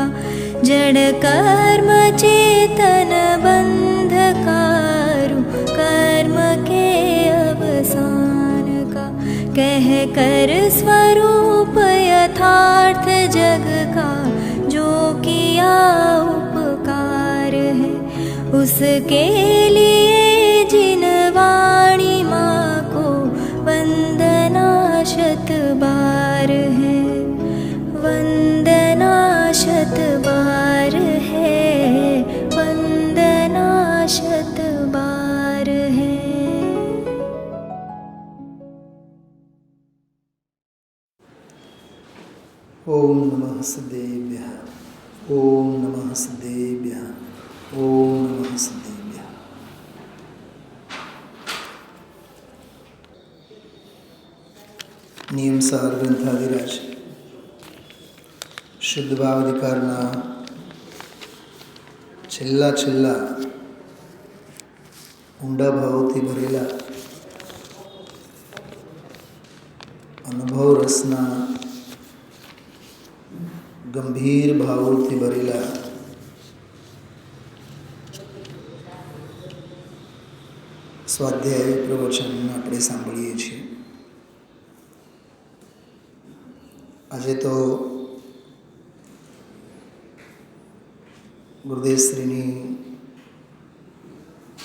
का जड़ कर्म चेतन बंधकारु कर्म के अवसान का कह कर स्वरूप यथार्थ जग का जो किया उपकार है उसके लिए जिन वाणी माँ को वंदना शत बार है वंदना शत बार है वंदना शत बार है। ओम नमः सदेभ्यः ओम नमः सदेभ्यः ओम नमः सदेभ्यः। નિયમસાર ગ્રંથાધિરાજ શુદ્ધ ભાવાધિકારના છેલ્લા ઊંડા ભાવોથી ભરેલા અનુભવ રસના ગંભીર ભાવોથી ભરેલા સ્વાધ્યાય પ્રવચન આપણે સાંભળીએ છીએ. આજે તો ગુરુદેવશ્રીની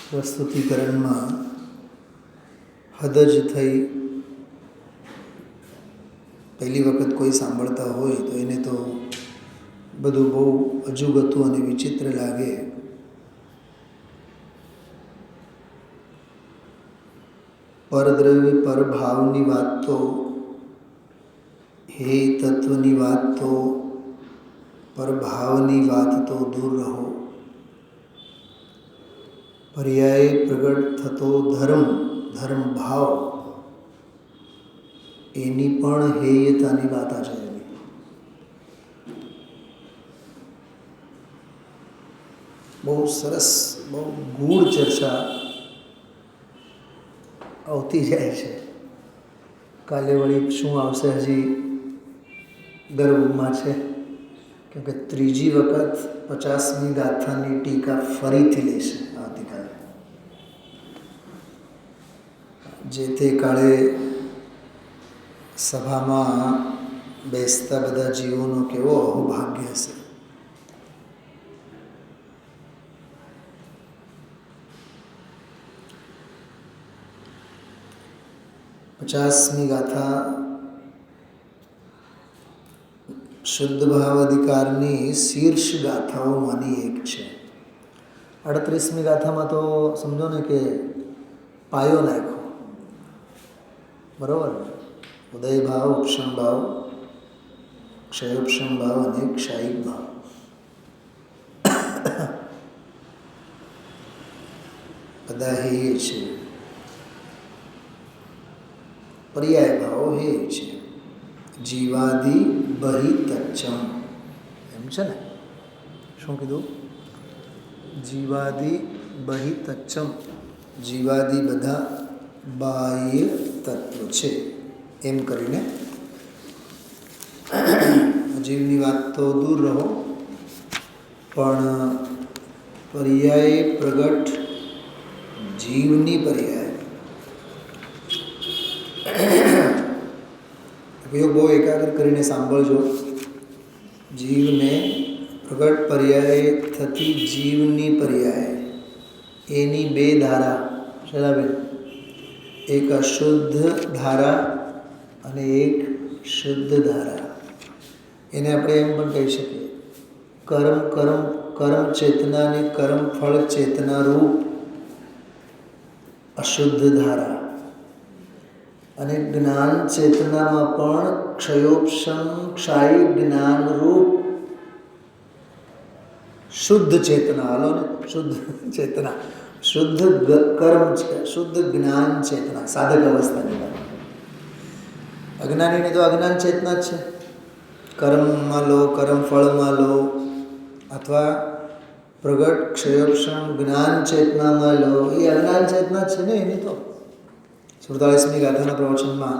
પ્રસ્તુતિકરણમાં હદ જ થઈ. પહેલી વખત કોઈ સાંભળતા હોય તો એને તો બધું બહુ અજુગતું અને વિચિત્ર લાગે. પરદ્રવ્ય પરભાવની વાત તો હે તત્વની વાત તો પરભાવની વાત તો દૂર રહો. પર્યાય પ્રગટ થતો ધર્મ ભાવ એની પણ હેયતાની વાત આ છે. બહુ સરસ બહુ ગૂઢ ચર્ચા આવતી જાય છે. કાલે વળી શું આવશે હજી ગર્ભમાં છે, કેમકે ત્રીજી વખત 50મી ગાથાની ટીકા ફરીથી લેશે આવતીકાલે. જે તે કાળે સભામાં બેસતા બધા જીવોનો કેવો અહોભાગ્ય હશે. પચાસમી ગાથા શુદ્ધ ભાવાધિકારની શીર્ષ ગાથાઓમાંની એક છે. 38મી ગાથામાં તો સમજો ને કે પાયો નાખ્યો, બરાબર. ઉદય ભાવ, ઉપશમ ભાવ, ક્ષયોપશમ ભાવ અને ક્ષાયિક ભાવ. બધા હે છે. પર્યાય ભાવો હે છે. જીવાદિ બહિતચ્છમ એમ છે ને. શું કીધું? જીવાદિ બહિતચ્છમ. જીવાદિ બધા બાહ્ય તત્વ છે એમ કરીને જીવની વાત તો દૂર રહો, પણ પર્યાય પ્રગટ જીવની પર્યાય ઉપયોગ બહુ એકાગ્ર કરીને સાંભળજો. જીવને પ્રગટ પર્યાય થતી જીવની પર્યાય એની બે ધારા શરાબેન, એક અશુદ્ધ ધારા અને એક શુદ્ધ ધારા. એને આપણે એમ પણ કહી શકીએ કર્મ ચેતના અને કર્મ ફળ ચેતના રૂપ અશુદ્ધ ધારા, અને જ્ઞાન ચેતનામાં પણ ક્ષયોપશમ ક્ષાયી જ્ઞાન રૂપ શુદ્ધ ચેતના. હાલો ને, શુદ્ધ ચેતના, શુદ્ધ કર્મ, શુદ્ધ જ્ઞાન ચેતના, સાધક અવસ્થાની વાત. અજ્ઞાનીને તો અજ્ઞાન ચેતના જ છે. કર્મમાં લો, કર્મ ફળમાં લો, અથવા પ્રગટ ક્ષયોપશમ જ્ઞાન ચેતનામાં લો, એ અજ્ઞાન ચેતના જ છે ને. એની તો 47મી ગાથાના પ્રવચનમાં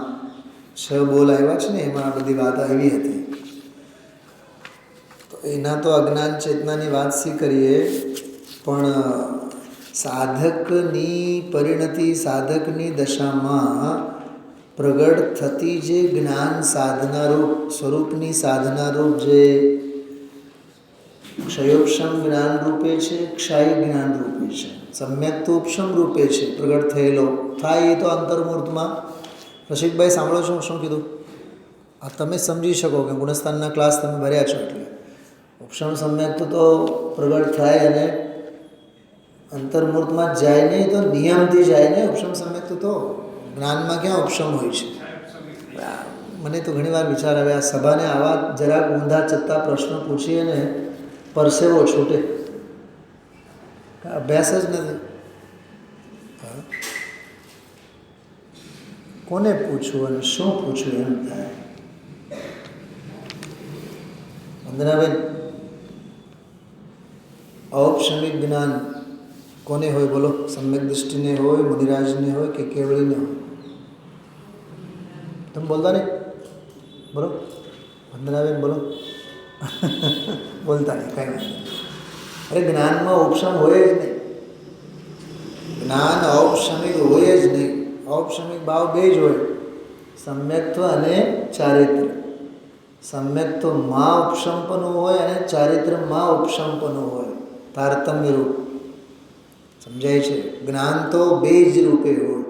6 બોલ આવ્યા છે ને, એમાં આ બધી વાત આવી હતી. તો એના તો અજ્ઞાન ચેતનાની વાત શી કરીએ, પણ સાધકની પરિણતિ, સાધકની દશામાં પ્રગટ થતી જે જ્ઞાન સાધનારૂપ સ્વરૂપની સાધનારૂપ જે ક્ષયોક્ષમ જ્ઞાન રૂપે છે, ક્ષાયી જ્ઞાન રૂપે છે, સમ્યક્તોપશમ રૂપે છે પ્રગટ થયેલો થાય એ તો અંતર્મૂર્તમાં. રસિકભાઈ સાંભળો છો શું કીધું? આ તમે સમજી શકો કે ગુણસ્થાનના ક્લાસ તમે ભર્યા છો એટલે ઉપશમ સમ્યક તો પ્રગટ થાય અને અંતર્મૂર્તમાં જાય નહીં તો નિયમથી જાય ને. ઉપશમ સમ્યક તો જ્ઞાનમાં ક્યાં ઉપશમ હોય છે? મને તો ઘણીવાર વિચાર આવે આ સભાને આવા જરાક ઊંધા ચત્તા પ્રશ્નો પૂછીએ ને પરસેવો છૂટે, અભ્યાસ જ નથી. કોને પૂછવું અને શું પૂછવું એમ થાય. વંદનાબેન, ઔપશમિક જ્ઞાન કોને હોય બોલો? સમ્યક દૃષ્ટિને હોય, મુનિરાજને હોય કે કેવળીને હોય? તમે બોલતા નહીં, બોલો વંદનાબેન, બોલો. બોલતા નહીં, કાંઈ વાંધો નહીં. અરે જ્ઞાનમાં ઔપશમ હોય જ નહીં, જ્ઞાન ઔપશમિક હોય જ નહીં. ઔપશમિક ભાવ બે જ હોય, સમ્યક્ત્વ અને ચારિત્ર. સમ્યક્ત્વમાં ઉપશમપનું હોય અને ચારિત્રમાં ઉપશમપનું હોય, તારતમ્ય રૂપ. સમજાય છે? જ્ઞાન તો બે જ રૂપે હોય,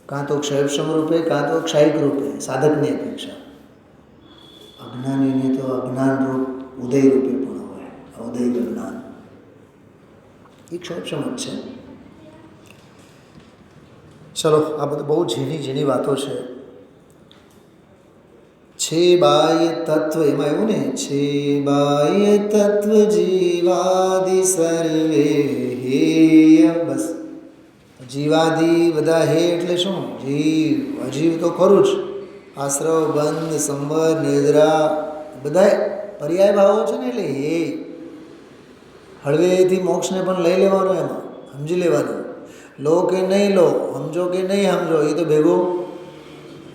કાં તો ક્ષયક્ષમ રૂપે કાં તો ક્ષાયિક રૂપે સાધકની અપેક્ષા. અજ્ઞાનીને તો અજ્ઞાન રૂપ ઉદય રૂપે પણ હોય, ઉદય જ્ઞાન એ ક્ષયક્ષમ જ છે. ચલો, આ બધું બહુ ઝીણી ઝીણી વાતો છે. છે બાહ્ય તત્વ, એમાં એવું ને, છે બાહ્ય તત્વ જીવાદિ સર્વે હેય. બસ જીવાદિ બધા હે એટલે શું? જીવ, અજીવ તો ખરું જ. આશ્રવ, બંધ, સંવર, નિદ્રા બધા પર્યાય ભાવો છે ને, એટલે હે. હળવેથી મોક્ષને પણ લઈ લેવાનો, એમાં સમજી લેવાનું. લો કે નહીં લો, સમજો કે નહીં સમજો, એ તો ભેગું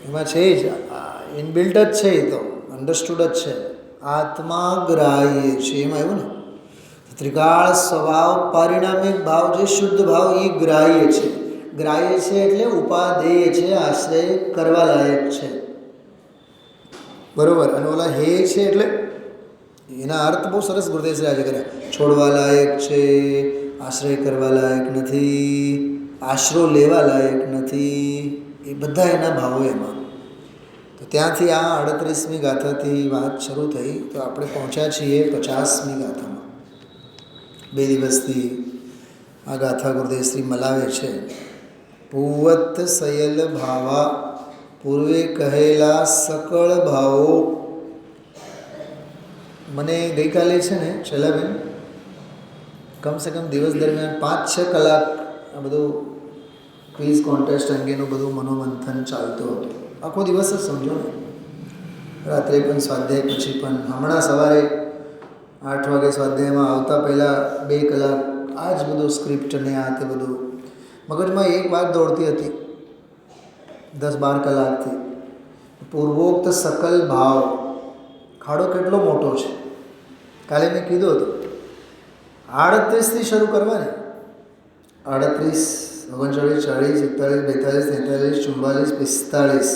એમાં છે જ, ઇનબિલ્ટ જ છે, એ તો અન્ડરસ્ટુડ જ છે. આત્મા ગ્રાહ્ય છે, એમાં એવું ને, ત્રિકાળ સ્વભાવ પારિણામિક ભાવ જે શુદ્ધ ભાવ એ ગ્રાહ્ય છે. ગ્રાહ્ય છે એટલે ઉપાદેય છે, આશ્રય કરવા લાયક છે, બરોબર. અને ઓલા હે છે એટલે એના અર્થ બહુ સરસ ગુરુદેવશ્રી આજે કર્યા. છોડવા લાયક છે, આશ્રય કરવા લાયક નથી, આશરો લેવા લાયક નથી, એ બધા એના ભાવો એમાં. તો ત્યાંથી આ 38મી ગાથાથી વાત શરૂ થઈ, તો આપણે પહોંચ્યા છીએ 50મી ગાથામાં. 2 દિવસથી આ ગાથા ગુરુદેવશ્રી મલાવે છે. પૂવત સયલ ભાવા, પૂર્વે કહેલા સકળ ભાવો. મને ગઈકાલે છે ને શૈલાબેન, કમસે કમ દિવસ દરમિયાન 5-6 કલાક આ બધું ક્વિઝ કોન્ટેસ્ટ અંગેનું બધું મનોમંથન ચાલતું હતું. આખો દિવસ જ સમજો ને, રાત્રે પણ સ્વાધ્યાય, પછી પણ હમણાં સવારે 8 વાગે સ્વાધ્યાયમાં આવતા પહેલાં 2 કલાક આ જ બધું સ્ક્રિપ્ટ ને આ તે બધું મગજમાં એક વાત દોડતી હતી 10-12 કલાકથી. પૂર્વોક્ત સકલ ભાવ, ખાડો કેટલો મોટો છે. કાલે મેં કીધું હતું 38થી શરૂ કરવાની. 38, 39, 40, 41, 42, 43, 44, 45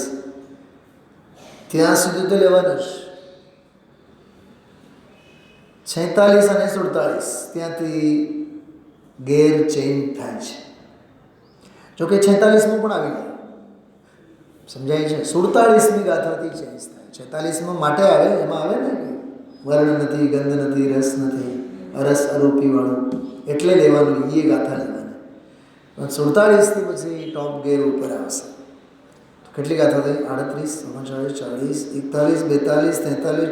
ત્યાં સુધી તો લેવાનું જ. 46 અને 47 ત્યાંથી ગેર ચેન્જ થાય છે. જોકે 46માં પણ આવી જાય, સમજાય છે. 47મી ગાથાથી ચેન્જ થાય. 46માં માટે આવે, એમાં આવે ને વર્ણ નથી, ગંધ નથી, રસ નથી, અરસ અરૂપી વાળું, એટલે લેવાનું, એ ગાથા લેવાની. 47થી પછી ટોપ ગેર ઉપર આવશે. કેટલી ગાથા થઈ? 38, 39, 40, 41, 42, 43,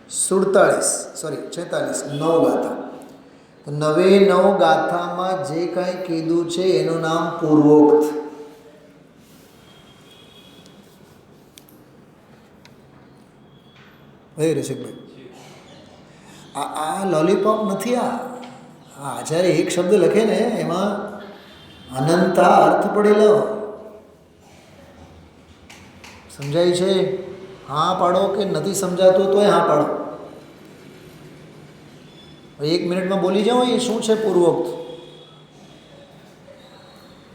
44, 45, 9 ગાથા. તો 9 ગાથામાં જે કાંઈ કીધું છે એનું નામ પૂર્વોક્ત. રસિકભાઈ, આ લોલીપોપ નથી. આ આચાર્ય એક શબ્દ લખે ને એમાં અનંતા અર્થ પડેલો, સમજાય છે? હા પાડો કે નથી સમજાતું તોય હા પાડો. 1 મિનિટમાં બોલી જાઓ એ શું છે પૂર્વોક્ત.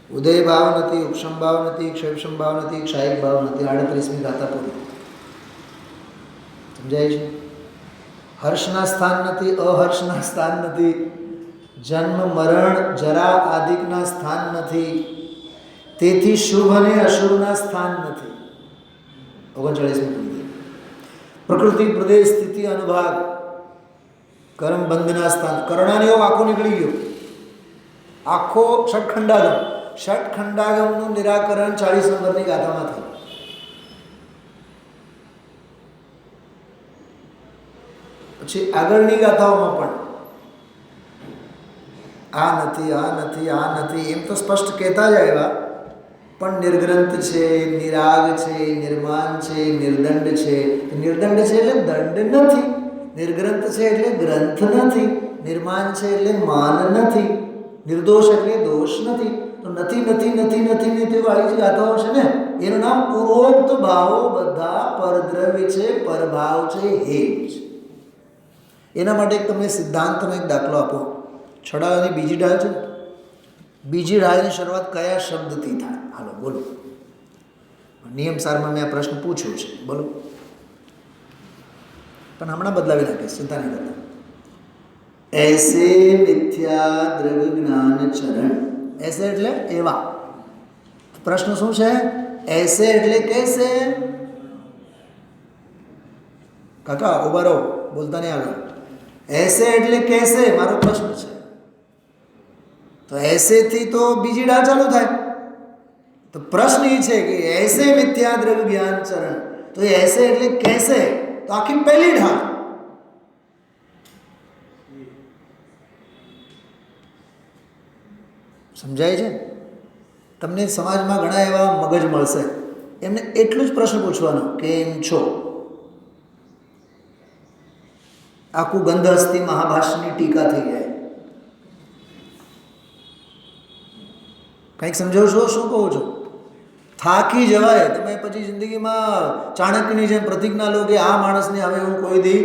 ઉદય ભાવ નથી, ઉપશમ ભાવ નથી, ક્ષયક્ષમ ભાવ નથી, ક્ષાયિક ભાવ નથી. 38મી ગાથા પૂરી. સમજાય છે? હર્ષના સ્થાન નથી, અહર્ષના સ્થાન નથી, જન્મ મરણ જરા આદિકના સ્થાન નથી, તેથી શુભ અને અશુભના સ્થાન નથી. 39મી પૂરી. પ્રકૃતિ પ્રદેશ સ્થિતિ અનુભાગ કર્મ બંધના સ્થાન. કરણાનીઓ આખો નીકળી ગયો, આખો ષટખંડાગમ. ષટખંડાગમનું નિરાકરણ 40 નંબરની ગાથામાં થયું. પછી આગળની ગાથાઓમાં પણ આ નથી, આ નથી, આ નથી એમ તો સ્પષ્ટ કહેતા જ આવ્યા, પણ નિર્ગ્રંથ છે, નિરાગ છે, નિર્માણ છે, નિર્દંડ છે. નિર્દંડ છે એટલે દંડ નથી, નિર્ગ્રંથ છે એટલે ગ્રંથ નથી, નિર્માણ છે એટલે માન નથી, નિર્દોષ એટલે દોષ નથી. તો નથી નથી નથી નથી નથી વાળી જે ગાથાઓ છે ને એનું નામ પૂર્વોક્ત ભાવો બધા પરદ્રવ્ય છે, પરભાવ છે, હેત છે. એના માટે તમને સિદ્ધાંતનો એક દાખલો આપો. છડાની બીજી ડાળ છે, બીજી ડાળની શરૂઆત કયા શબ્દથી થાય? હાલો બોલો. નિયમ સારમાં મેં આ પ્રશ્ન પૂછ્યો છે, બોલો. પણ હમણાં બદલાવી નાખીશ, ચિંતા નહીં કરતા. એસે મિથ્યા દ્રવ્ય જ્ઞાન ચરણ. એસે એટલે એવા. પ્રશ્ન શું છે? એસે એટલે કેસે? કાકા ઉભા રહો, બોલતા નહીં આગળ. એસે એટલે કેસે મારો પ્રશ્ન છે. તો એસેથી તો બીજી ડાળ ચાલુ થાય. તો પ્રશ્ન એ છે કે એસે મિથ્યા દ્રવ્ય જ્ઞાન ચરણ. તો એસે એટલે કેસે, તો આખી પહેલી ઢાળ. સમજાય છે? તમને સમાજમાં ઘણા એવા મગજ મળશે, એમને એટલું જ પ્રશ્ન પૂછવાનો, કેમ છો? આખું ગંધહસ્તી મહાભાષ્યની ટીકા થઈ જાય. કંઈક સમજો છો? શું કહો છો? થાકી જવાય. તમે પછી જિંદગીમાં ચાણક્યની જેમ પ્રતિજ્ઞા લો કે આ માણસને હવે હું કોઈ દી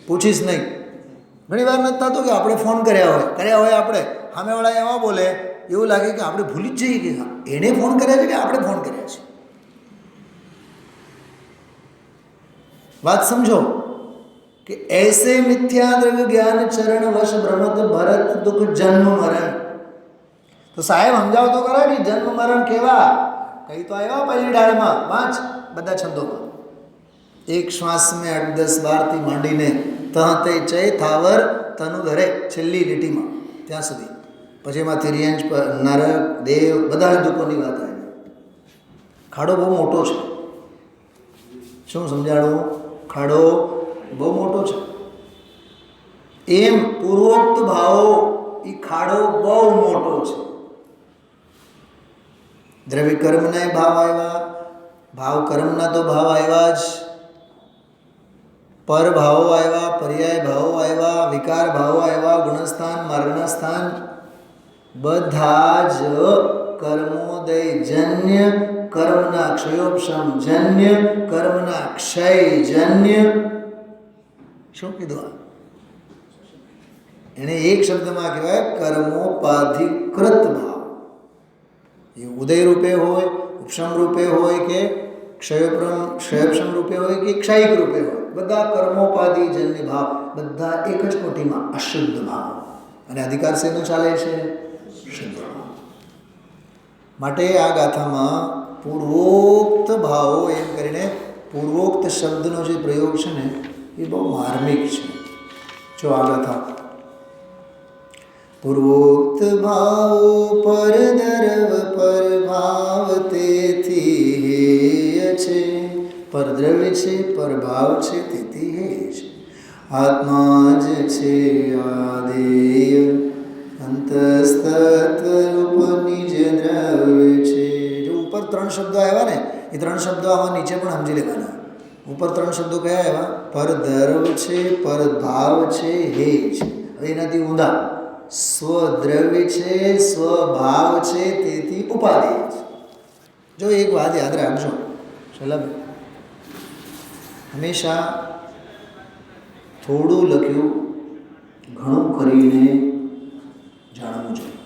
પૂછીશ નહીં. ઘણી વાર નથી થતું કે આપણે ફોન કર્યા હોય આપણે, સામેવાળા એવા બોલે એવું લાગે કે આપણે ભૂલી જ જઈએ કે એણે ફોન કર્યા છે કે આપણે ફોન કર્યા છે. વાત સમજો કે એસે મિથ્યા દ્રવ્ય જ્ઞાન ચરણ વશ ભ્રમત ભરત દુઃખ જન્મ મરણ. તો સાહેબ સમજાવ તો ખરા કે જન્મ મરણ કેવા? કઈ તો આવ્યા પહેલી ડાળમાં. વાંચ બધા છંદોમાં. એક શ્વાસ મેં 8, 10, 12 થી માંડીને તહતે ચય થાવર તનુ ધરે છેલ્લી લીટીમાં ત્યાં સુધી. પછી એમાં તિર્યંશ નરક દેવ બધા દુઃખોની વાત આવી. ખાડો બહુ મોટો છે. શું સમજાડું? ખાડો બહુ મોટો છે. એમ પૂર્વોક્ત ભાવો એ ખાડો બહુ મોટો છે. દ્રવ્ય કર્મના ભાવ આવ્યા, ભાવ કર્મના તો ભાવ આવ્યા જ, પર ભાવો આવ્યા, પર્યાય ભાવો આવ્યા, વિકાર ભાવો આવ્યા, ગુણસ્થાન માર્ગના સ્થાન બધા જ કર્મોદય જન્ય, કર્મના ક્ષયોપશમ જન્ય, કર્મના ક્ષય જન્ય. શું કીધું? એને એક શબ્દમાં કહેવાય કર્મોપાધિકૃત ભાવ. એ ઉદય રૂપે હોય, ઉપશમ રૂપે હોય કે ક્ષયપશમ રૂપે હોય કે ક્ષયિક રૂપે હોય, બધા કર્મોપાધિ જન્ય ભાવ બધા એક જ કોટીમાં અશુદ્ધ ભાવ. અને અધિકાર શેનો ચાલે છે? શુદ્ધ ભાવ. માટે આ ગાથામાં પૂર્વોક્ત ભાવો એમ કરીને પૂર્વોક્ત શબ્દનો જે પ્રયોગ છે ને એ બહુ માર્મિક છે. જો આ ગાથા પૂર્વોક્ત ભાવો પરદ્રવ પરભાવ તેથી હેય છે, પરદ્રવ્ય છે, પરભાવ છે, તેથી હેય છે. આત્મા જ છે આદેય, અંતસ્તત્વરૂપ નિજ દ્રવ્ય છે. જો ઉપર 3 શબ્દો આવ્યા ને એ 3 શબ્દો આમાં નીચે પણ સમજી લેવાના. ઉપર 3 શબ્દો કયા આવ્યા? પરધર્વ છે, પરભાવ છે, હેય છે. હવે એનાથી ઊંધા સ્વદ્રવ્ય છે, સ્વભાવ છે, તેથી ઉપાદેય છે. જો એક વાત યાદ રાખજો શૈલાભાઈ, હંમેશા થોડું લખ્યું ઘણું કરીને જાણવું જોઈએ.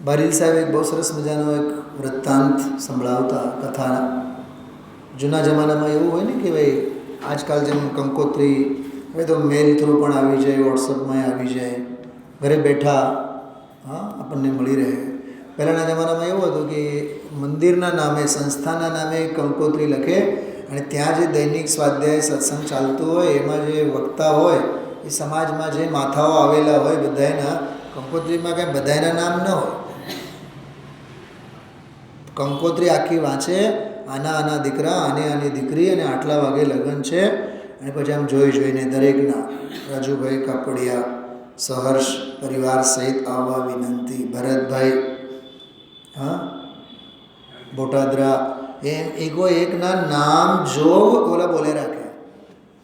બારીલ સાહેબ એક બહુ સરસ મજાનો એક વૃત્તાંત સંભળાવતા કથા. જૂના જમાનામાં એવું હોય ને કે ભાઈ આજકાલ જેમ કંકોત્રી હવે તો મેલ થ્રુ પણ આવી જાય, વોટ્સઅપમાં આવી જાય, ઘરે બેઠા આપણને મળી રહે. પહેલાંના જમાનામાં એવું હતું કે મંદિરના નામે, સંસ્થાના નામે કંકોત્રી લખે અને ત્યાં જે દૈનિક સ્વાધ્યાય સત્સંગ ચાલતું હોય એમાં જે વક્તા હોય એ સમાજમાં જે માથાઓ આવેલા હોય બધાયના, કંકોત્રીમાં કાંઈ બધાયના નામ ન હોય. કંકોત્રી આખી વાંચે, આના દીકરા, આની દીકરી, અને આટલા વાગે લગ્ન છે, અને પછી આમ જોઈને દરેકના રાજુભાઈ કાપડિયા સહર્ષ પરિવાર સહિત આવવા વિનંતી, ભરતભાઈ બોટાદરા, એમ એકના નામ જો ઓલા બોલે રાખે.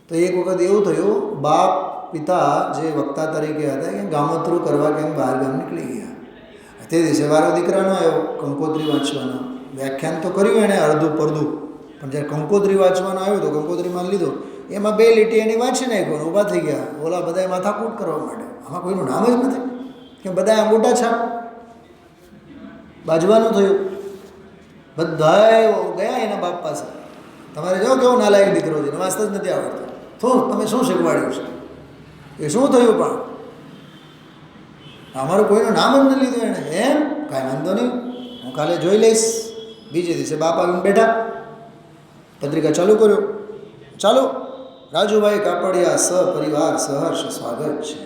તો એક વખત એવું થયું, બાપ પિતા જે વક્તા તરીકે હતા એ ગામોતરું કરવા કેમ બહાર ગામ નીકળી ગયા. તે દિવસે વારો દીકરાનો આવ્યો કંકોત્રી વાંચવાનો. વ્યાખ્યાન તો કર્યું એણે અડધું પડધું, પણ જ્યારે કંકોત્રી વાંચવાનો આવ્યો તો કંકોત્રીમાં લીધો, એમાં 2 લીટી એની વાંચી નાખ્યો, ઊભા થઈ ગયા. ઓલા બધાએ માથાકૂટ કરવા માંડે, આમાં કોઈનું નામ જ નથી, કે બધા અંગૂઠા છાપ બાજવાનું થયું. બધાએ ગયા એના બાપ પાસે, તમારે જો કેવો નાલાયક દીકરો છે, વાંચતા જ નથી આવડતો, તમે શું શીખવાડ્યું છે, એ શું થયું? પણ અમારું કોઈનું નામ જ નથી લીધું એણે. એમ કાંઈ વાંધો નહીં, હું કાલે જોઈ લઈશ. બીજે દિવસે બાપ આવીને બેઠા, પત્રિકા ચાલુ કર્યો, ચાલો રાજુભાઈ કાપડિયા સપરિવાર સહર્ષ સ્વાગત છે,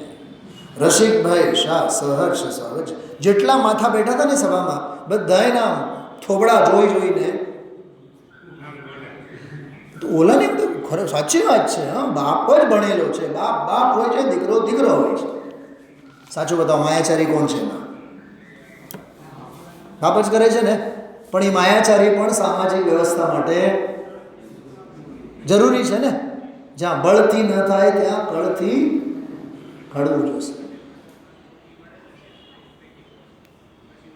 રસિકભાઈ શાહ સહર્ષ સ્વાગત છે. જેટલા માથા બેઠા હતા ને સભામાં, બધાએ નામ થોબડા જોઈને તો ઓલાને ખરે સાચી વાત છે. બાપ જ ભણેલો છે, બાપ હોય છે, દીકરો હોય છે. સાચું બતાવો, માયાચારી કોણ છે? બાપ જ કરે છે ને. પણ એ માયાચારી પણ સામાજિક વ્યવસ્થા માટે જરૂરી છે ને. જ્યાં બળથી ન થાય ત્યાં કળથી ઘડવું જોશે.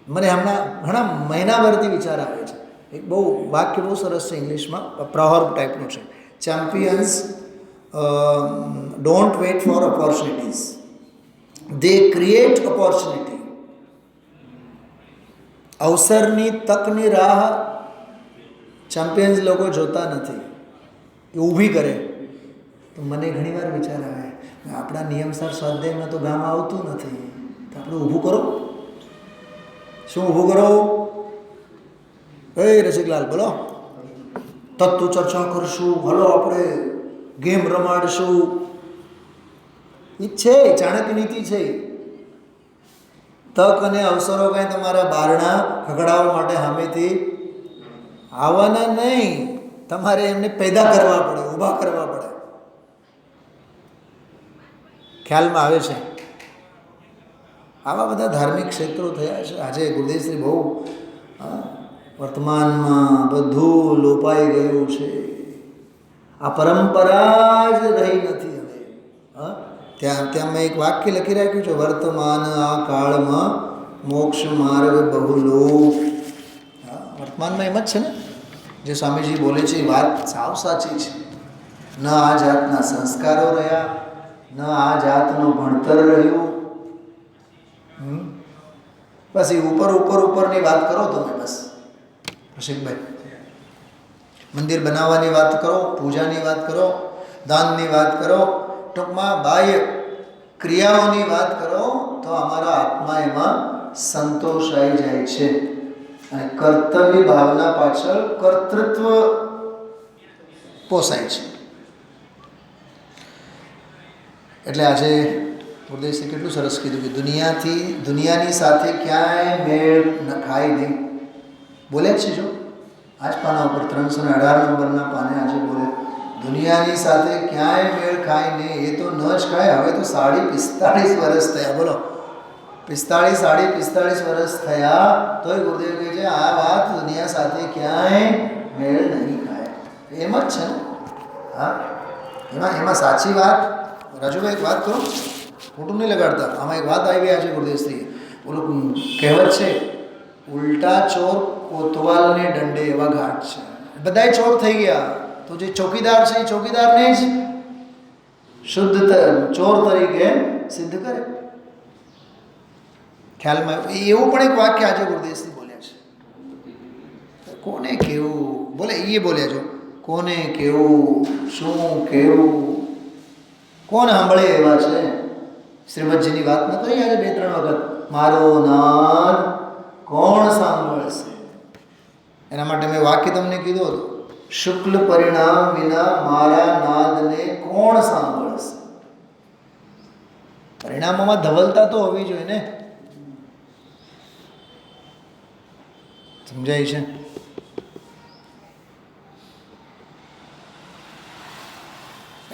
મને હમણાં ઘણા મહિનાભરથી વિચાર આવે છે. એક વાક્ય બહુ સરસ છે, ઇંગ્લિશમાં પ્રહોર્બ ટાઈપનું છે. Champions don't wait for opportunities, they create opportunity. અવસરની તકની રાહ ચેમ્પિયન્સ લોકો જોતા નથી, એ ઊભી કરે. તો મને ઘણીવાર વિચાર આવે, આપણા નિયમસર સ્વાધ્યાયમાં તો ગામ આવતું નથી, તો આપણે ઊભું કરો. શું ઊભું કરો? રસિકલાલ બોલો, તત્વ ચર્ચા કરશું, હલો આપણે ગેમ રમાડશું. એ છે ચાણક્ય નીતિ છે. તક અને અવસરો કાંઈ તમારા બારણા ખગડાવવા માટે સામેથી આવવાના નહીં, તમારે એમને પેદા કરવા પડે, ઊભા કરવા પડે. ખ્યાલમાં આવે છે? આવા બધા ધાર્મિક ક્ષેત્રો થયા છે. આજે ગુરુદેવશ્રી બહુ વર્તમાનમાં બધું લોપાઈ ગયું છે. આ પરંપરા જ રહી નથી હવે. ત્યાં મેં એક વાક્ય લખી રાખ્યું છે, વર્તમાન આ કાળમાં મોક્ષ માર્ગ બહુલોક. વર્તમાનમાં એમ જ છે ને, જે સ્વામીજી બોલે છે એ વાત સાવ સાચી છે. ન આ જાતના સંસ્કારો રહ્યા, ન આ જાતનું ભણતર રહ્યું. બસ એ ઉપરની વાત કરો તમે. બસ રસિકભાઈ, મંદિર બનાવવાની વાત કરો, પૂજાની વાત કરો, દાનની વાત કરો, ટૂંકમાં બાહ્ય ક્રિયાઓની વાત કરો, તો અમારા આત્મા એમાં સંતોષાઈ જાય છે. અને કર્તવ્ય ભાવના પાછળ કર્તૃત્વ પોસાય છે. એટલે આજે ગુરુદેવશ્રી કેટલું સરસ કીધું કે દુનિયાની સાથે ક્યાંય મેળ ખાય નહીં. બોલે જ છે જો, આજ પાના ઉપર 318 નંબરના પાને આજે બોલે, દુનિયાની સાથે ક્યાંય મેળ ખાય નહીં. એ તો ન જ ખાય. હવે તો 45 વર્ષ થયા, બોલો 45 વર્ષ થયા તોય ગુરુદેવ કહે છે આ વાત દુનિયા સાથે ક્યાંય મેળ નહીં ખાય. એમ જ છે ને. એમાં સાચી વાત. રાજુભાઈ એક વાત કરો, ખોટું નહીં લગાડતા. આમાં એક વાત આવી આજે ગુરુદેવશ્રી, ઓલું કહેવત છે ઉલટા ચોર કોતવાલને દંડે એવા ઘાટ છે. બધાય ચોર થઈ ગયા તો જે ચોકીદાર છે એ ચોકીદારને જ શુદ્ધ ચોર તરીકે સિદ્ધ કરે. ખ્યાલમાં એવું પણ એક વાક્ય આજે ગુરુદેવજી બોલ્યા છે. કોને કેવું બોલે એ બોલ્યા છો, કોને કેવું, શું કેવું, કોણ સાંભળે એવા છે. શ્રીમદજીની વાત ન કરી આજે 2-3 વખત, મારો નાદ કોણ સાંભળશે. એના માટે મેં વાક્ય તમને કીધું હતું, શુક્લ પરિણામ વિના મારા નાદને કોણ સાંભળશે. પરિણામોમાં ધવલતા તો હોવી જોઈએ ને. સમજાય છે?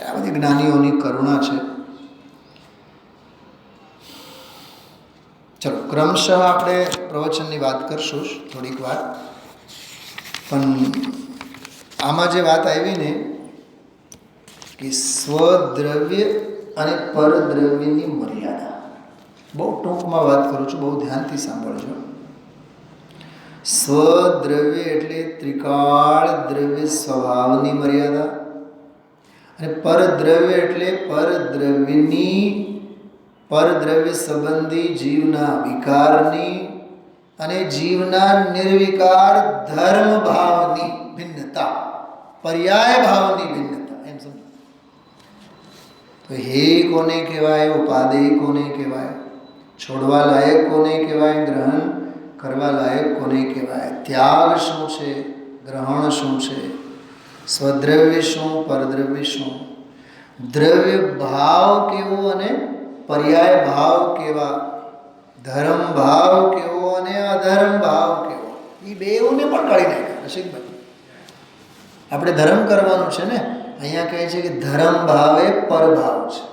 આ બધી જ્ઞાનીઓની કરુણા છે. ચલો ક્રમશઃ આપણે પ્રવચનની વાત કરશું થોડીક વાર. પણ આમાં જે વાત આવી ને કે સ્વદ્રવ્ય અને પરદ્રવ્યની મર્યાદા, બહુ ટૂંકમાં વાત કરું છું, બહુ ધ્યાનથી સાંભળજો. સ્વદ્રવ્ય એટલે ત્રિકાળ દ્રવ્ય સ્વભાવની મર્યાદા, અને પરદ્રવ્ય એટલે પરદ્રવ્ય સંબંધી જીવના વિકારની અને જીવના નિર્વિકાર ધર્મ ભાવની ભિન્નતા, પર્યાય ભાવની ભિન્નતા. એમ સમજો તો હે કોને કહેવાય, ઉપાદેય કોને કહેવાય, છોડવા લાયક કોને કહેવાય, ગ્રહણ કરવા લાયક કોને કહેવાય, ત્યાગ શું છે, ગ્રહણ શું છે, સ્વદ્રવ્ય શું, પરદ્રવ્ય શું, દ્રવ્ય ભાવ કેવો અને પર્યાય ભાવ કેવા, ધર્મ ભાવ કેવો અને અધર્મ ભાવ કેવો, એ બેઉને પણ કાઢી નાખ્યા. રસિકભાઈ, આપણે ધર્મ કરવાનું છે ને, અહીંયા કહે છે કે ધર્મ ભાવ એ પરભાવ છે,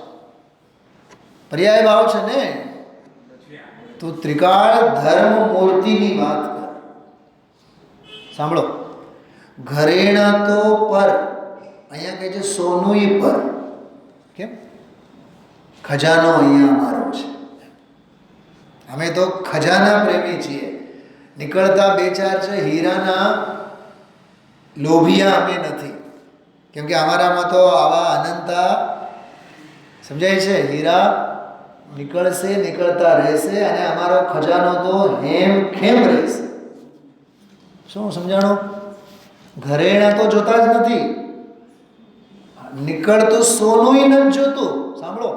પર્યાય ભાવ છે ને. તો ત્રિકાળ ધર્મ મૂર્તિની વાત કર. સાંભળો, ઘરેણા તો પર, અહીંયા કહે છે સોનું એ પર. કેમ? ખજાનો અહીંયા અમારો છે. અમે તો ખજાના પ્રેમી છીએ. નીકળતા 2-4 છે, હીરાના લોભિયા અમે નથી. કેમ કે અમારામાં તો આવા અનંતા, સમજાય છે, હીરા નીકળશે, નીકળતા રહેશે, અને અમારો ખજાનો તો હેમખેમ રહેશે. શું સમજાણું? ઘરેણા તો જોતા જ નથી, નીકળતું સોનું નથી જોતું. સાંભળો,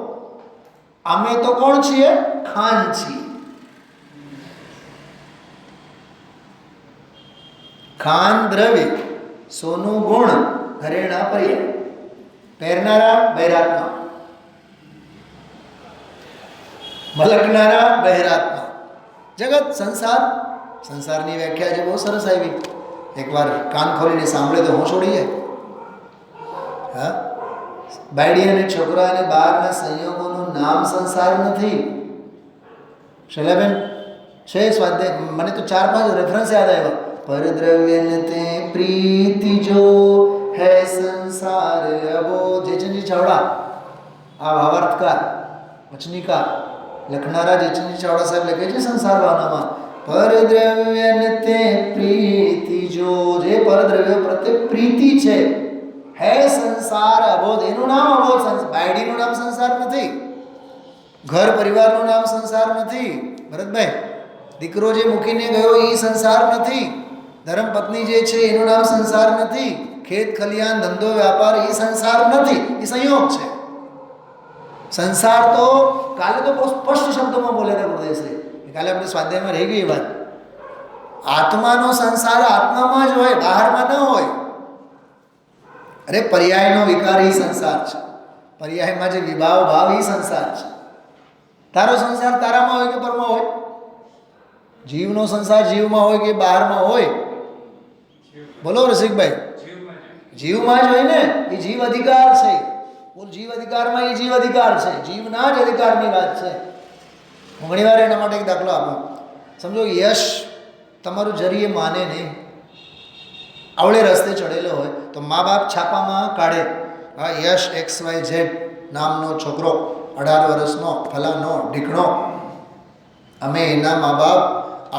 અમે તો કોણ છીએ? ખાન છીએ. ખાન દ્રવ્ય, સોનું ગુણ, ઘરેણા પર્યાય. પહેરનારા બહેરાત્મા, મલકનારા બહેરાત્મા. જગત સંસારની વ્યાખ્યા છે બહુ સરસ આવી. એકવાર કાન ખોલીને સાંભળે તો હું છોડી જાય. હા, બાયડી અને છોકરા અને બહારના સંયોગોનું નામ સંસાર નથી. શૈલાબેન છે સ્વાધ્યાય, મને તો 4-5 રેફરન્સ યાદ આવ્યા. પરદ્રવ્ય તે પ્રીતિ જો હે સંસાર અબો. જેચનજી ચાવડા, આ ભાવાર્થકાર વચનિકા લખનારા જેચનજી ચાવડા સાહેબ લખે છે સંસાર ભાવનામાં, પરદ્રવ્ય તે પ્રીતિ જો, જે પરદ્રવ્ય પ્રત્યે પ્રીતિ છે, હે સંસાર અબોધ, એનું નામ અબોધ. બાયડીનું નામ સંસાર નથી, ઘર પરિવારનું નામ સંસાર નથી. ભરતભાઈ, દીકરો જે મૂકીને ગયો એ સંસાર નથી. ધર્મપત્ની જે છે એનું નામ સંસાર નથી. ખેત ખલિયાન ધંધો વ્યાપાર એ સંસાર નથી, એ સંયોગ છે. સંસાર તો કાલે તો બહુ સ્પષ્ટ શબ્દોમાં બોલ્યા હતા ગુરુદેવશ્રી. કાલે આપણે સ્વાધ્યાયમાં રહી ગઈ વાત. આત્માનો સંસાર આત્મામાં જ હોય, બહારમાં ન હોય. અરે પર્યાયનો વિકાર એ સંસાર છે. પર્યાયમાં જે વિભાવ ભાવ એ સંસાર છે. તારો સંસાર તારામાં હોય કે પરમાં હોય? જીવનો સંસાર જીવમાં હોય કે બહારમાં હોય? બોલો રસિકભાઈ, જીવમાં જ હોય ને. એ જીવ અધિકાર છે. બોલ, જીવ અધિકારમાં એ જીવ અધિકાર છે, જીવના જ અધિકારની વાત છે. હું ઘણી વાર એના માટે એક દાખલો આપું. સમજો યશ તમારું જરીએ માને નહીં, આવડે રસ્તે ચડેલો હોય તો મા બાપ છાપામાં કાઢે, હા યશ XYZ નામનો છોકરો 18 વર્ષનો ફલાનો ઢીકણો, અમે એના મા બાપ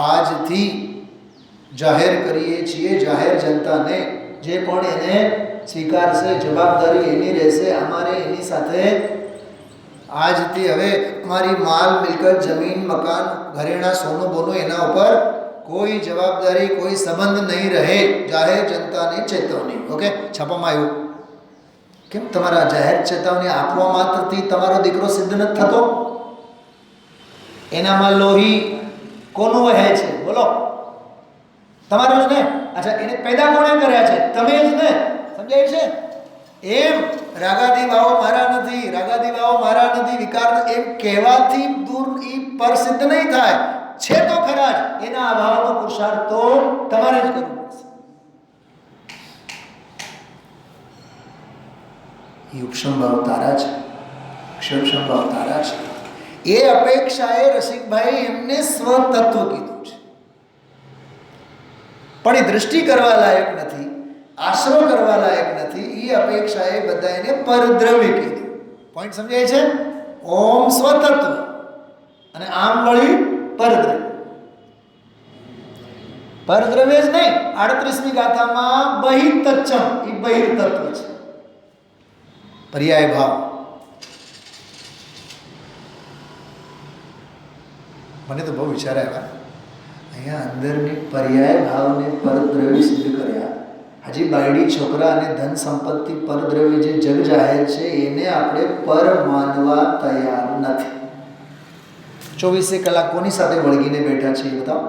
આજથી જાહેર કરીએ છીએ જાહેર જનતાને, જે પણ એને સ્વીકારશે જવાબદારી એની રહેશે. અમારે એની સાથે આજથી હવે અમારી માલ મિલકત જમીન મકાન ઘરેણાં સોનું બોનું એના ઉપર કોઈ જવાબદારી કોઈ સંબંધ નહીં રહે. જાહેર જનતાની ચેતવણી. ઓકે, છાપામાં આવ્યું. કેમ તમારા જાહેર ચેતવણી આપવા માત્રથી તમારો દીકરો સિદ્ધ નથી થતો? એનામાં લોહી કોનું વહે છે બોલો? તમારું જ ને. અચ્છા, એને પેદા કોણે કર્યા છે? તમે જ ને. સમજાય છે? એમ રાગાદી ભાવો મારા નથી, રાગાદી ભાવો મારા નથી, વિકાર એમ કહેવાથી દૂર ઈ પર સિદ્ધ નહીં થાય. છે તો ખરા જ. એના અભાવનો પુરુષાર્થ તો તમારે જ કરવો પડશે. યુક્ષમ ભાવ તારા છે, ક્ષમક્ષમ ભાવ તારા છે. એ અપેક્ષાએ રસિકભાઈ એમને સ્વતત્વ કીધું છે, પણ એ દૃષ્ટિ કરવા લાયક નથી, આશ્રવ કરવા લાયક નથી. એ અપેક્ષાએ બધા એને પરદ્રવ્ય કીધું. પોઈન્ટ સમજાય છે? ઓમ સ્વતત્વ અને આમ વળી પરદ્રવ્ય. પરદ્રવ્ય જ નહીં, 38મી ગાથામાં બહિતચ્છમ, એ બહિર્તત્વ છે, પર્યાય ભાવ. મને તો બહુ વિચાર આવ્યા. અહીંયા અંદરની પર્યાય ભાવને પરદ્રવ્ય સિદ્ધ કર્યા. હજી બાયડી છોકરા અને ધન સંપત્તિ પરદ્રવ્ય જે જગ જાહેર છે એને આપણે પર માનવા તૈયાર નથી. 24 કલાક કોની સાથે વળગીને બેઠા છે એ બતાવો.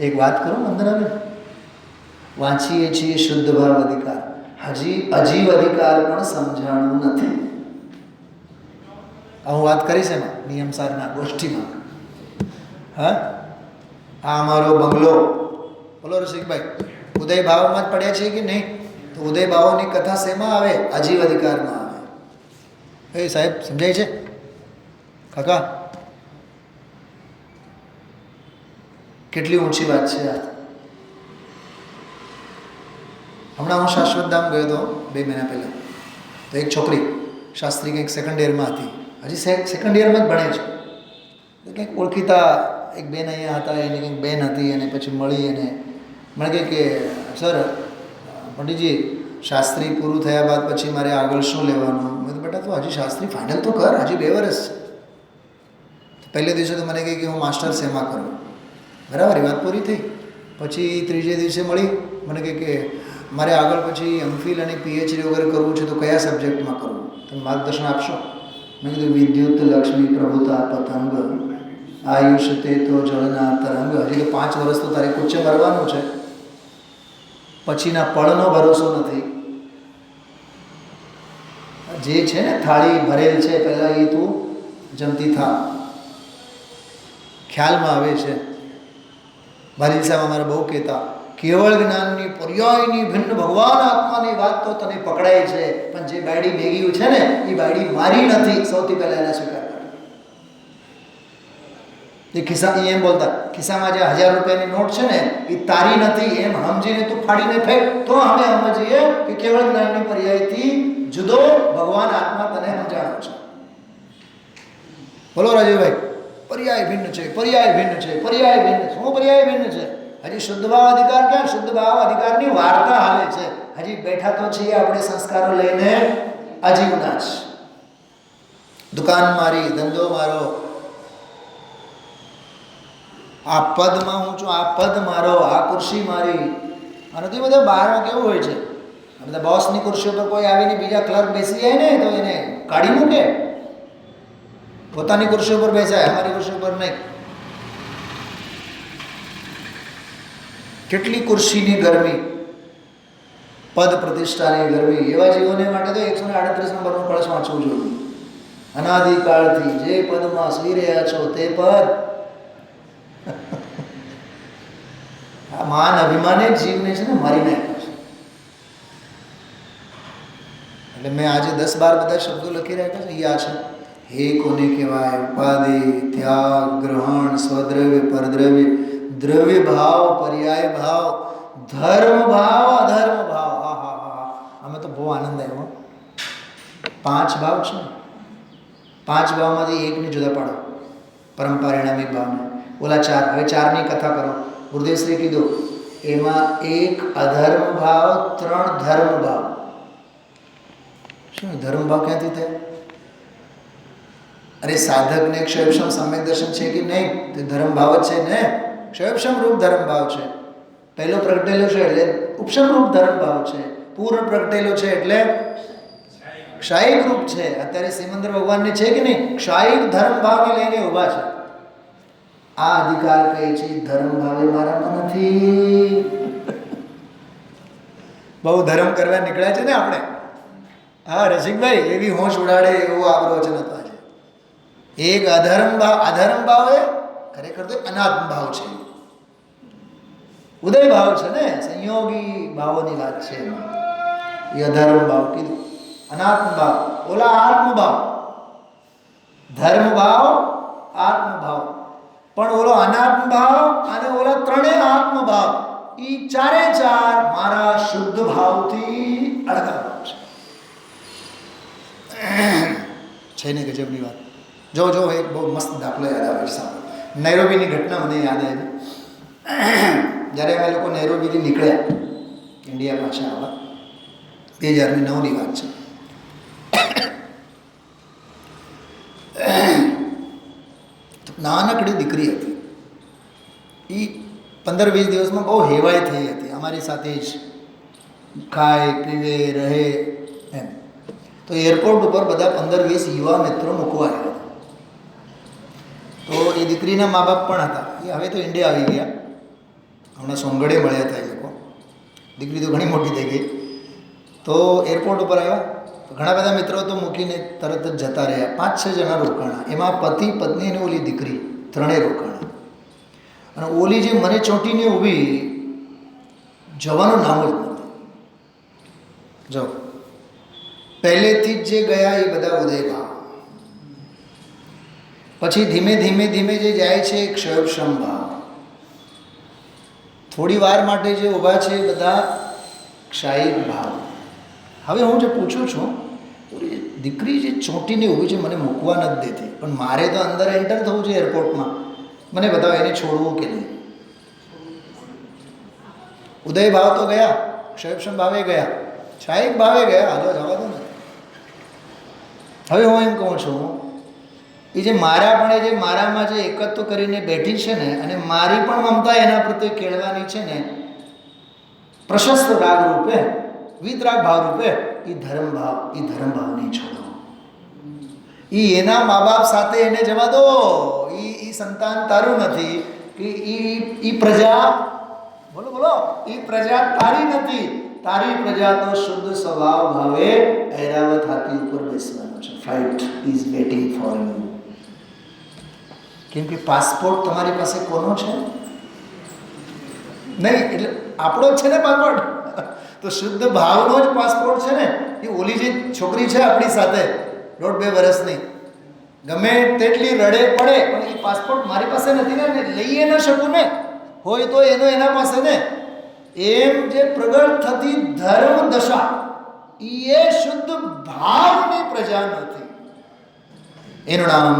એક વાત કરું વંદનાબેન, વાંચીએ છીએ શુદ્ધ ભાવ અધિકાર, હજી અજીવ અધિકાર પણ સમજાણું નથી. હું વાત કરીશ એમાં નિયમસારના ગોષ્ઠીમાં. હા, આ અમારો બંગલો બોલો રસિકભાઈ, ઉદય ભાવમાં જ પડ્યા છે કે નહીં? તો ઉદય ભાવોની કથા શેમાં આવે? આજીવ અધિકારમાં આવે. એ સાહેબ સમજાય છે કાકા? કેટલી ઊંચી વાત છે આ. હમણાં હું શાશ્વત ધામ ગયો હતો 2 મહિના પહેલાં. તો એક છોકરી શાસ્ત્રી કંઈક સેકન્ડ યરમાં હતી, હજી સેકન્ડ યરમાં જ ભણે છે. કંઈક ઓળખીતા એક બેન અહીંયા હતા, એની કંઈક બેન હતી, અને પછી મળી અને મને કહે કે સર પંડિતજી શાસ્ત્રી પૂરું થયા બાદ પછી મારે આગળ શું લેવાનું? મેં તો બેટા તું હજી શાસ્ત્રી ફાઇનલ તો કર, હજી 2 વર્ષ છે. પહેલે દિવસે તો મને કહે કે હું માસ્ટર શેમાં કરું. બરાબર, એ વાત પૂરી થઈ. પછી ત્રીજે દિવસે મળી, મને કહે કે મારે આગળ પછી એમફિલ અને પીએચડી વગેરે કરવું છે, તો કયા સબ્જેક્ટમાં કરવું? તમે માર્ગદર્શન આપશો? મેં કીધું વિદ્યુત લક્ષ્મી પ્રભુતા પતંગ આયુષ્ય તે તો જળના તરંગ. હજી તો 5 વર્ષ તો તારે કુચ્ચે મરવાનું છે, પછીના પળનો ભરોસો નથી. જે છે ને થાળી ભરેલ છે, પહેલાં એ તું જમતી થા. ખ્યાલમાં આવે છે. ભાલીલ સાહેબ અમારે બહુ કહેતા, કેવળ જ્ઞાનની પર્યાયની ભિન્ન ભગવાન આત્માની વાત તો તને પકડાય છે, પણ જે બાયડી ભેગી છે ને એ બાયડી મારી નથી. સૌથી પહેલાં એના સ્વીકાર કરે. એ ખિસ્સા એમ બોલતા, ખિસ્સામાં જે 1000 રૂપિયાની નોટ છે ને એ તારી નથી એમ સમજીને તું ફાડીને ફેંક, તો અમે સમજીએ કે કેવળ જ્ઞાનની પર્યાયથી જુદો ભગવાન આત્મા તને સમજાણો છે. બોલો રાજુભાઈ, પર્યાય ભિન્ન છે, પર્યાય ભિન્ન છે, પર્યાય ભિન્ન છે. શું પર્યાય ભિન્ન છે? હજી શુદ્ધ ભાવ અધિકાર ક્યાં? શુદ્ધ ભાવ અધિકારની વાર્તા હાલે છે. હજી બેઠા તો છીએ આપણે સંસ્કારો લઈને અજીવના જ. દુકાન મારી, ધંધો મારો, આ પદમાં હું છું, આ પદ મારો, આ ખુરશી મારી. અને તે બધા બહારમાં કેવું હોય છે, બધા બોસની ખુરશી પર કોઈ આવીને બીજા ક્લર્ક બેસી જાય ને તો એને કાઢી મૂકે. પોતાની ખુરશી ઉપર બેસાય, અમારી ખુરશી ઉપર નહીં. કેટલી ખુરશીની ગરમી, પદ પ્રતિષ્ઠાની ગરમી. એવા જીવોને માટે તો 138 નંબરનું કળશ વાંચવું જોઈએ. અનાદિકાળથી જે પદમાં સુઈ રહ્યા છો તે પદ. આ માન અભિમાને જીવને છે ને મારી નાખ્યો છે. એટલે મેં આજે 10-12 બધા શબ્દો લખી રાખ્યા છે. યા છે હે કોને કહેવાય? ઉપાધિ, ત્યાગ, ગ્રહણ, સ્વદ્રવ્ય, પરદ્રવ્ય, દ્રવ્ય ભાવ, પર્યાય ભાવ, ધર્મ ભાવ, અધર્મ ભાવ. હા હા હા, અમે તો બહુ આનંદ આવ્યો. 5 ભાવ છે. 5 ભાવમાંથી એકને જુદા પાડો, પરમ પારિણામિક ભાવને. ઓલા 4. હવે 4ની કથા કરો. ગુરુદેવશ્રી કીધું એમાં 1 અધર્મ ભાવ, 3 ધર્મ ભાવ. શું ધર્મ ભાવ ક્યાંથી થાય? અરે સાધકને ક્ષયક્ષમ સમ્યક દર્શન છે કે નહીં? તે ધર્મ ભાવ જ છે ને. ક્ષયક્ષમ રૂપ ધર્મ ભાવ છે. પહેલો પ્રગટેલો છે એટલે ઉપશમ રૂપ ધર્મ ભાવ છે. પૂર્ણ પ્રગટેલો છે એટલે ક્ષાયિક રૂપ છે. અત્યારે સિમંદર ભગવાનને છે કે નહીં? ક્ષાયિક ધર્મ ભાવને લઈને ઊભા છે. આ અધિકાર કહે છે ધર્મ ભાવે મારામાં નથી. બહુ ધર્મ કરવા નીકળ્યા છે ને આપણે. હા રસિકભાઈ, એવી હોશ ઉડાડે એવો આ પ્રવચન હતો આજે. એક અધર્મ ભાવ એ ખરેખર તો અનાત્મ ભાવ છે, ઉદય ભાવ છે ને, સંયોગી ભાવોની વાત છે. એ અધર્મ ભાવ કીધું. અનાત્મ ભાવ, ઓલા આત્મ ભાવ. ધર્મ ભાવ, આત્મ ભાવ. પણ ઓલો અનાત્મ ભાવ અને ઓલા ત્રણેય આત્મ ભાવ, એ 4 મારા શુદ્ધ ભાવથી અડગા ભાવ છે ને. ગજબની વાત. જો એક બહુ મસ્ત દાખલો યાદ આવે છે. નૈરોબીની ઘટના મને યાદ આવી. જ્યારે અમે લોકો નૈરોબીથી નીકળ્યા ઇન્ડિયા પાછા આવવા, 2009ની વાત છે. નાનકડી દીકરી હતી. એ 15-20 દિવસમાં બહુ હેવાઈ થઈ હતી. અમારી સાથે જ ખાય પીવે રહે એમ. તો એરપોર્ટ ઉપર બધા 15-20 યુવા મિત્રો મૂકવા આવ્યા. તો એ દીકરીના મા બાપ પણ હતા. એ હવે તો ઇન્ડિયા આવી ગયા. હમણાં સોંગડે મળ્યા હતા એ લોકો. દીકરી તો ઘણી મોટી થઈ ગઈ. તો એરપોર્ટ ઉપર આવ્યા. ઘણા બધા મિત્રો તો મૂકીને તરત જ જતા રહ્યા. 5-6 જણા રોકાણા. એમાં પતિ, પત્ની અને ઓલી દીકરી ત્રણેય રોકાણા. અને ઓલી જે મને ચોંટીને ઊભી, જવાનું નામ જ નથી. જો પહેલેથી જ જે ગયા એ બધા ઉદય ભાવ. પછી ધીમે ધીમે જે જાય છે એ ક્ષયક્ષમ ભાવ. થોડી વાર માટે જે ઊભા છે એ બધા ક્ષાયિક ભાવ. હવે હું જે પૂછું છું, દીકરી જે ચોંટીને ઊભી છે મને મૂકવા નથી દેતી, પણ મારે તો અંદર એન્ટર થવું છે એરપોર્ટમાં. મને બતાવો એને છોડવું કે નહીં. ઉદય ભાવ તો ગયા, ક્ષયક્ષમ ભાવે ગયા, ક્ષાયિક ભાવે ગયા. હાલો જવા દો ને. હવે હું એમ કહું છું, એ જે મારાપણે જે મારામાં જે એકત્વ કરીને બેઠી છે ને, અને મારી પણ મમતા એના પ્રત્યે કેળવાની છે ને, પ્રશસ્ત રાગ રૂપે, વિતરાગ ભાવ રૂપે, એ ધર્મ ભાવ નહીં છોડો. એ એના મા બાપ સાથે એને જવા દો. એ સંતાન તારું નથી. એ પ્રજા, બોલો, એ પ્રજા તારી નથી. તારી પ્રજા તો શુદ્ધ સ્વભાવ ભાવે ઐરાવત હાથી ઉપર બેસવાનું છે. Flight is waiting for you. કેમ કે પાસપોર્ટ તમારી પાસે કોનો છે? નહીં, એટલે આપણો જ છે ને પાસપોર્ટ. તો શુદ્ધ ભાવનો જ પાસપોર્ટ છે ને. એ ઓલી જે છોકરી છે આપણી સાથે 1.5-2 વર્ષની, ગમે તેટલી રડે પડે, પણ એ પાસપોર્ટ મારી પાસે નથી ને, લઈએ ન શકું ને. હોય તો એના પાસે ને. એમ જે પ્રગટ થતી ધર્મ દશા, એ શુદ્ધ ભાવની પ્રજા નથી. એનું નામ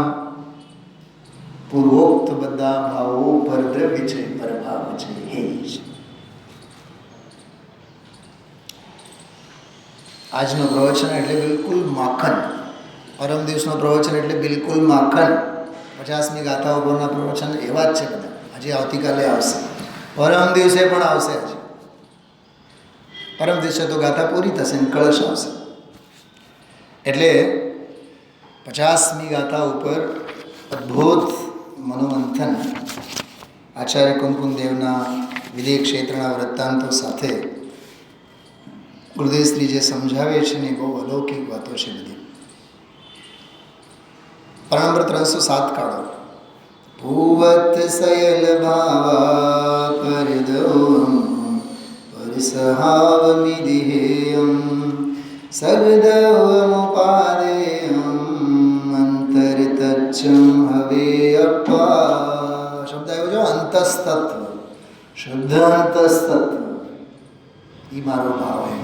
પૂર્વોક્ત બધા ભાવો પર દ્રવ્ય છે, પરભાવ છે, હે છે. આજનો પ્રવચન એટલે બિલકુલ માખણ. પરમ દિવસનો પ્રવચન એટલે બિલકુલ માખણ. 50મી ગાથા ઉપરના પ્રવચન એવા જ છે બધા. હજી આવતીકાલે આવશે, પરમ દિવસે પણ આવશે. હજી પરમ દિવસે તો ગાથા પૂરી થશે ને કળશ આવશે. એટલે 50મી ગાથા ઉપર અદ્ભુત મનોમંથન આચાર્ય કુમકુમદેવના વિદેહ ક્ષેત્રના વૃત્તાંતો સાથે ગુરુદેવશ્રી જે સમજાવે છે ને બહુ અલૌકિક વાતો છે બધી. પ્રણમ્બર 307 કાળો. ભૂવત સયલ ભાવા પરદોમ પરિસહાવમિદિહેયમ સગદવમુપાદેયમ અંતરતચ્છમ હવે અપ્પા. શબ્દ આવ્યો જો અંતસ્તત્વ, શુદ્ધ અંતસ્તત્વ. એ મારો ભાવ એમ.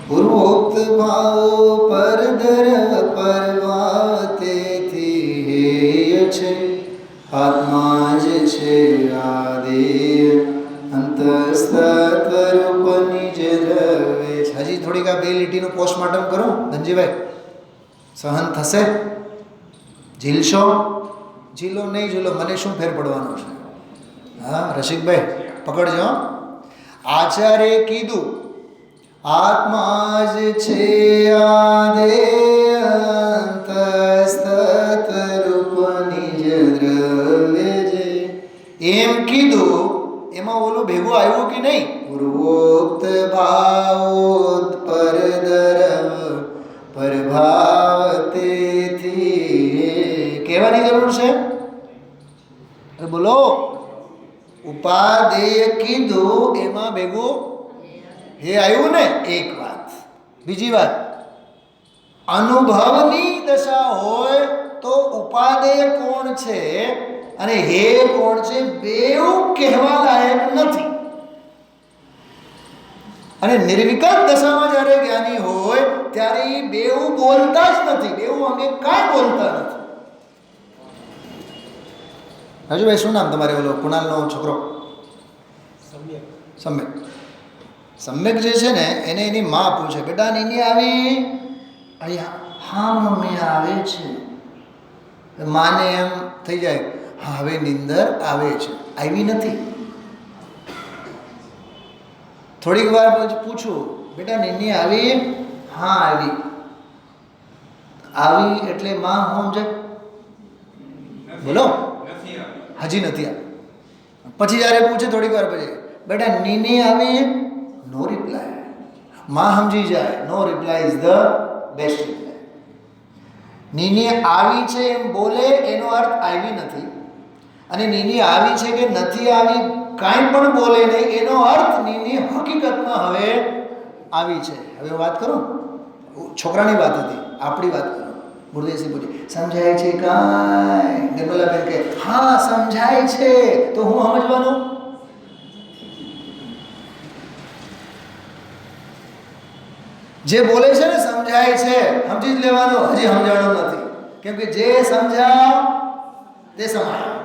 પૂર્વોક્ત ભાવો પરધર પરવાતેથી હેય છે. આત્મા જ છે આદેય અંતસ્તત્વરૂપ નિજ દ્રવ્ય. હજી થોડીક આ બે લીટીનું પોસ્ટમોર્ટમ કરું ધનજીભાઈ, સહન થશે? ઝીલશો? ઝીલો નહીં ઝીલો, મને શું ફેર પડવાનો છે? હા રસિકભાઈ પકડજો. આચાર્ય કીધું આત્મા જ છે આદેય અંતસ્તત્વરૂપ નિજ દ્રવ્ય જે, એમ કીધું. એમાં ઓલું ભેગું આવ્યું કે નહીં? પૂર્વોક્ત ભાવોત પરદરવ પરભાવ તેથી કહેવાની જરૂર છે? બોલો. ઉપાદેય કીધું એમાં ભેગું હે આવ્યું ને, એક વાત. બીજી વાત, અનુભવની દશા હોય તો ઉપાદેય કોણ છે અને હે કોણ છે બેઉ કહેવા લાયક નથી. અને નિર્વિકલ્પ દશામાં જ્યારે જ્ઞાની હોય ત્યારે એ બેઉ બોલતા જ નથી. બેઉ અંગે કાંઈ બોલતા નથી. રાજુભાઈ શું નામ તમારે? ઓલો કુણાલનો છોકરો સમ્યક. સમ્યક જે છે ને એને એની માં પૂછે, બેટા નીની આવી? હા મમ્મી આવે છે. માને એમ થઈ જાય, હા હવે નિંદર આવે છે. આવી નથી. થોડીક વાર પછી પૂછું, બેટા નીની આવી? હા આવી. આવી એટલે માં હું સમજે? બોલો. હજી નથી આવી. પછી જ્યારે પૂછે થોડીક વાર પછી, બેટા નીની આવી? No reply. માં સમજી જાય no reply is the best reply. નીની આવી છે એમ બોલે એનો અર્થ આવી નથી, અને નીની આવી છે કે નથી આવી કાંઈ પણ બોલે નહીં એનો અર્થ નીની હકીકતમાં હવે આવી છે. હવે વાત કરું, છોકરાની વાત હતી, આપણી વાત કરું. ગુરુદેવસિંહ પૂછે, સમજાય છે કાંઈ? નિર્મલાબેન કહે હા સમજાય છે. તો હું સમજવાનું? જે બોલે છે ને સમજાય છે સમજી જ લેવાનું, હજી સમજાણું નથી. કેમ કે જે સમજાવ તે સમાયા,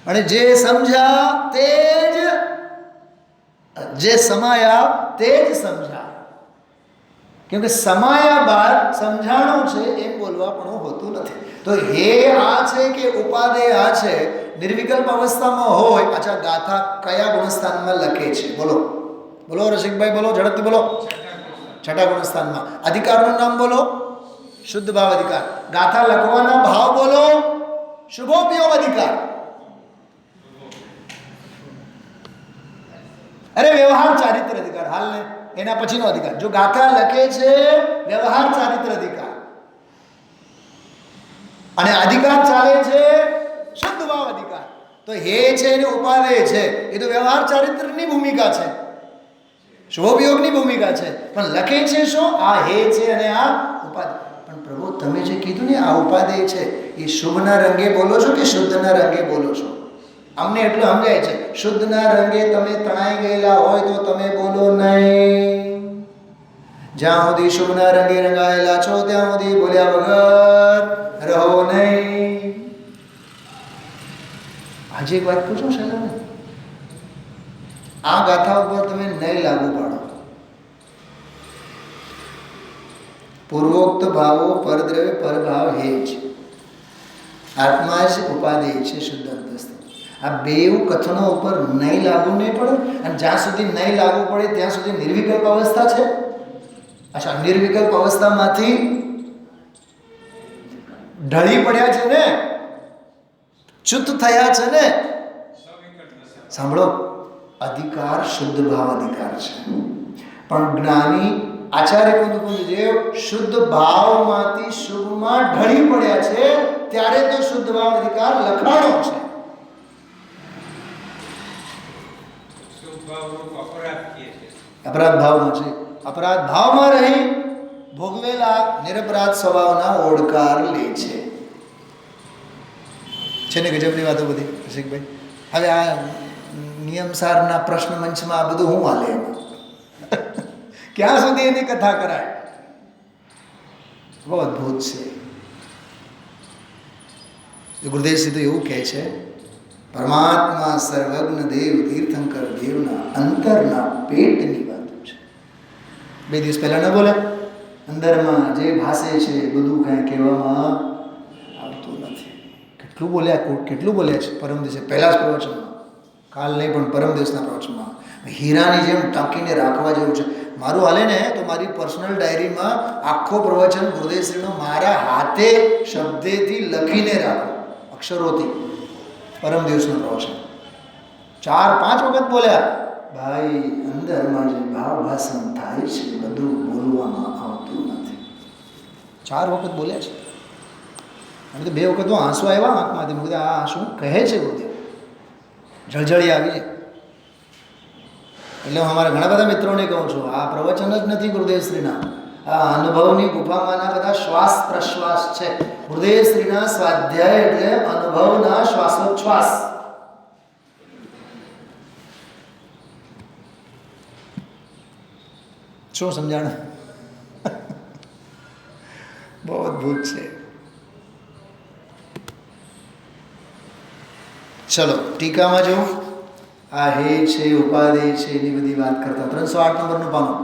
અને જે સમજા તે જ, જે સમાયા તે જ સમજા. કેમ કે સમાયા બાદ સમજાણું છે એમ બોલવા પણ હોતું નથી. તો હે આ છે કે ઉપાદેય આ છે, નિર્વિકલ્પ અવસ્થામાં હોય. અચ્છા, ગાથા કયા ગુણસ્થાનમાં લખે છે? બોલો બોલો રસિકભાઈ, બોલો ઝડપથી બોલો. છઠ્ઠા ગુણસ્થાનમાં. અધિકારનું નામ બોલો, શુદ્ધ ભાવ અધિકાર. ગાથા લખવાના ભાવ બોલો, શુભોપયોગ અધિકાર. અરે વ્યવહાર ચારિત્ર અધિકાર, હાલ ને એના પછીનો અધિકાર. જો ગાથા લખે છે વ્યવહાર ચારિત્ર અધિકાર, અને અધિકાર ચાલે છે શુદ્ધ ભાવ અધિકાર. તો હે છે એને ઉપાદેય છે, એ તો વ્યવહાર ચારિત્રની ભૂમિકા છે, શુભોપયોગની ભૂમિકા છે. પણ લખે છે શું? આ હે છે અને આ ઉપાદેય. પણ પ્રભુ તમે જે કીધું ને આ ઉપાદેય છે, એ શુભના રંગે બોલો છો કે શુદ્ધના રંગે બોલો છો? અમને એટલું સમજાય છે, શુદ્ધના રંગે તમે તણાઈ ગયેલા હોય તો તમે બોલો નહીં. જ્યાં સુધી શુભના રંગે રંગાયેલા છો ત્યાં સુધી બોલ્યા વગર રહો નહીં. આજે એક વાત પૂછો છે, આ ગાથા ઉપર તમે નહીં લાગુ પાડો. પૂર્વોક્ત ભાવો પરદ્રવ્ય પરભાવ હે છે, આત્મા જ ઉપાદેય છે શુદ્ધ અંતસ્થ. આ બેઉ કથનો ઉપર નહીં લાગુ નહીં પડે, અને જ્યાં સુધી નહીં લાગુ પડે ત્યાં સુધી નિર્વિકલ્પ અવસ્થા છે. અચ્છા, નિર્વિકલ્પ અવસ્થામાંથી ઢળી પડ્યા છે ને, ચુત થયા છે ને. સાંભળો, અધિકાર શુદ્ધ ભાવ અધિકાર છે. પણ જ્ઞાની આચાર્ય કુંદકુંજદેવ શુદ્ધ ભાવમાંથી શુભમાં ઢળી પડ્યા છે ત્યારે તો શુદ્ધ ભાવ અધિકાર લખાણો છે. અપરાધ ભાવમાં છે, અપરાધ ભાવમાં રહી ભોગવેલા નિરપરાધ સ્વભાવના ઓડકાર લે છે ને. ગજબની વાતો બધી રસિકભાઈ. હવે આ નિયમસારના પ્રશ્ન મંચમાં આ બધું હું હાલે એમાં ક્યાં સુધી એની કથા કરાય? બહુ અદભુત છે. ગુરુદેવશ્રી તો એવું કહે છે, પરમાત્મા સર્વજ્ઞ દેવ તીર્થંકર દેવના અંતરના પેટની વાતો છે. 2 દિવસ પહેલાં ન બોલે, અંદરમાં જે ભાષે છે બધું કાંઈ કહેવામાં આવતું નથી. કેટલું બોલ્યા છે પરમ દિવસે, પહેલા જ પ્રવચનમાં, કાલ નહીં પણ પરમ દિવસના પ્રવચનમાં. હીરાની જેમ ટાંકીને રાખવા જેવું છે. મારું હાલે ને તો મારી પર્સનલ ડાયરીમાં આખો પ્રવચન ગુરુદેવશ્રીનો મારા હાથે શબ્દેથી લખીને રાખો, અક્ષરોથી. પરમ દિવસનું પ્રવચન 4-5 વખત બોલ્યા, ભાઈ અંદરમાં જે ભાવ ભાષણ થાય છે બધું બોલવામાં આવતું નથી. 4 વખત બોલ્યા છે. અને તો 2 વખત તો આંસુ આવ્યા આંખમાંથી. મેં કીધું આ શું કહે છે ગુરુદેવ, જળજળી આવી જાય. એટલે હું અમારા ઘણા બધા મિત્રોને કહું છું, આ પ્રવચન જ નથી ગુરુદેવશ્રીના, આ અનુભવની ગુફામાંના બધા શ્વાસ પ્રશ્વાસ છે. ગુરુદેવશ્રીના સ્વાધ્યાય એટલે અનુભવના શ્વાસોચ્છ્વાસ. શું સમજાણ? બહુ અદભુત છે. ચલો ટીકામાં જો આ હે છે, ઉપાધિ છે, એની બધી વાત કરતા 308 નંબરનું પાનું,